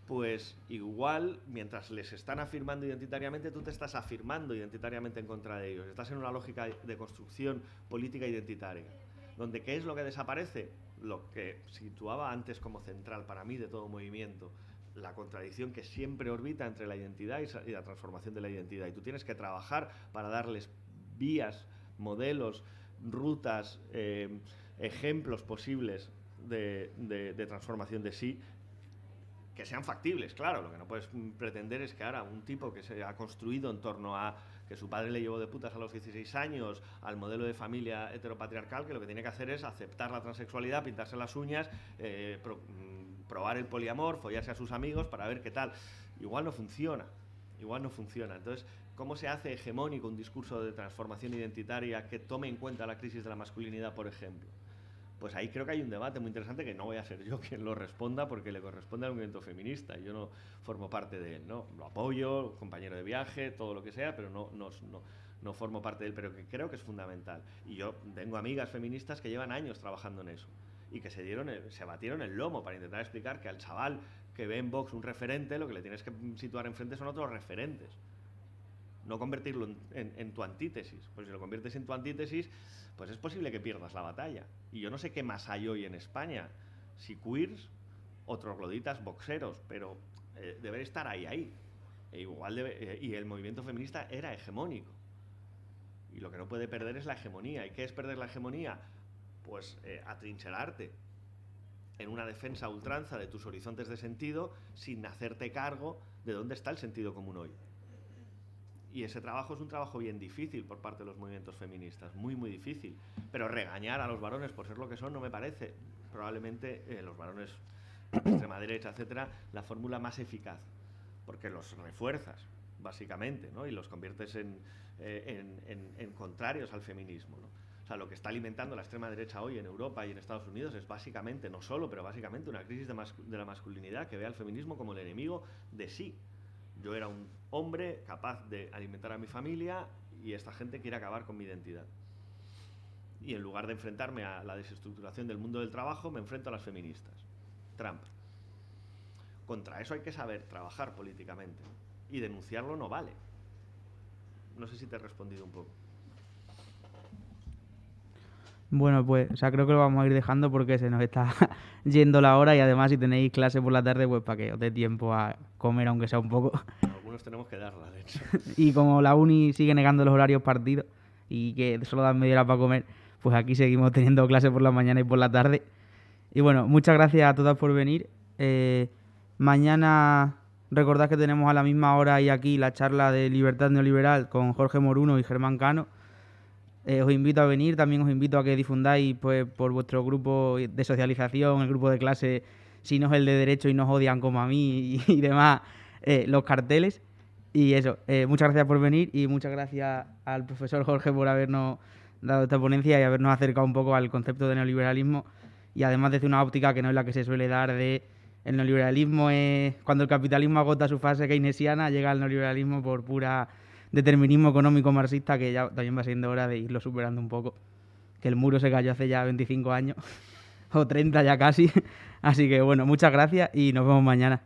Pues igual, mientras les están afirmando identitariamente, tú te estás afirmando identitariamente en contra de ellos. Estás en una lógica de construcción política identitaria, donde ¿qué es lo que desaparece? Lo que situaba antes como central para mí de todo movimiento, la contradicción que siempre orbita entre la identidad y la transformación de la identidad. Y tú tienes que trabajar para darles vías, modelos, rutas, ejemplos posibles de transformación de sí, que sean factibles, claro. Lo que no puedes pretender es que ahora un tipo que se ha construido en torno a que su padre le llevó de putas a los 16 años, al modelo de familia heteropatriarcal, que lo que tiene que hacer es aceptar la transexualidad, pintarse las uñas, probar el poliamor, follarse a sus amigos para ver qué tal. Igual no funciona. igual no funciona. Entonces, ¿cómo se hace hegemónico un discurso de transformación identitaria que tome en cuenta la crisis de la masculinidad, por ejemplo? Pues ahí creo que hay un debate muy interesante que no voy a ser yo quien lo responda porque le corresponde al movimiento feminista. Yo no formo parte de él, ¿no? Lo apoyo, compañero de viaje, todo lo que sea, pero no formo parte de él, pero que creo que es fundamental. Y yo tengo amigas feministas que llevan años trabajando en eso y que se batieron el lomo para intentar explicar que al chaval que ve en Vox un referente, lo que le tienes que situar enfrente son otros referentes. No convertirlo en tu antítesis. Pues si lo conviertes en tu antítesis, pues es posible que pierdas la batalla. Y yo no sé qué más hay hoy en España, si queers o trogloditas boxeros, pero debe estar ahí. Y el movimiento feminista era hegemónico. Y lo que no puede perder es la hegemonía. ¿Y qué es perder la hegemonía? Pues atrincherarte en una defensa a ultranza de tus horizontes de sentido sin hacerte cargo de dónde está el sentido común hoy. Y ese trabajo es un trabajo bien difícil por parte de los movimientos feministas, muy, muy difícil. Pero regañar a los varones por ser lo que son no me parece, probablemente los varones de extrema derecha, etcétera, la fórmula más eficaz, porque los refuerzas, básicamente, ¿no? Y los conviertes en contrarios al feminismo, ¿no? O sea, lo que está alimentando la extrema derecha hoy en Europa y en Estados Unidos es básicamente, no solo, pero básicamente una crisis de la masculinidad que ve al feminismo como el enemigo de sí. Yo era un hombre capaz de alimentar a mi familia y esta gente quiere acabar con mi identidad. Y en lugar de enfrentarme a la desestructuración del mundo del trabajo, me enfrento a las feministas. Trump. Contra eso hay que saber trabajar políticamente. Y denunciarlo no vale. No sé si te he respondido un poco. Bueno, pues creo que lo vamos a ir dejando porque se nos está yendo la hora y además si tenéis clase por la tarde, pues para que os dé tiempo a comer aunque sea un poco. Algunos tenemos que darla, de hecho. Y como la uni sigue negando los horarios partidos y que solo dan media hora para comer, pues aquí seguimos teniendo clase por la mañana y por la tarde. Y bueno, muchas gracias a todas por venir. Mañana recordad que tenemos a la misma hora y aquí la charla de Libertad Neoliberal con Jorge Moruno y Germán Cano. Os invito a venir, también os invito a que difundáis pues, por vuestro grupo de socialización, el grupo de clase, si no es el de Derecho y nos odian como a mí y demás, los carteles. Y eso, muchas gracias por venir y muchas gracias al profesor Jorge por habernos dado esta ponencia y habernos acercado un poco al concepto de neoliberalismo y además desde una óptica que no es la que se suele dar de el neoliberalismo es cuando el capitalismo agota su fase keynesiana, llega al neoliberalismo por pura determinismo económico marxista que ya también va siendo hora de irlo superando un poco, que el muro se cayó hace ya 25 años o 30 ya casi, así que bueno, muchas gracias y nos vemos mañana.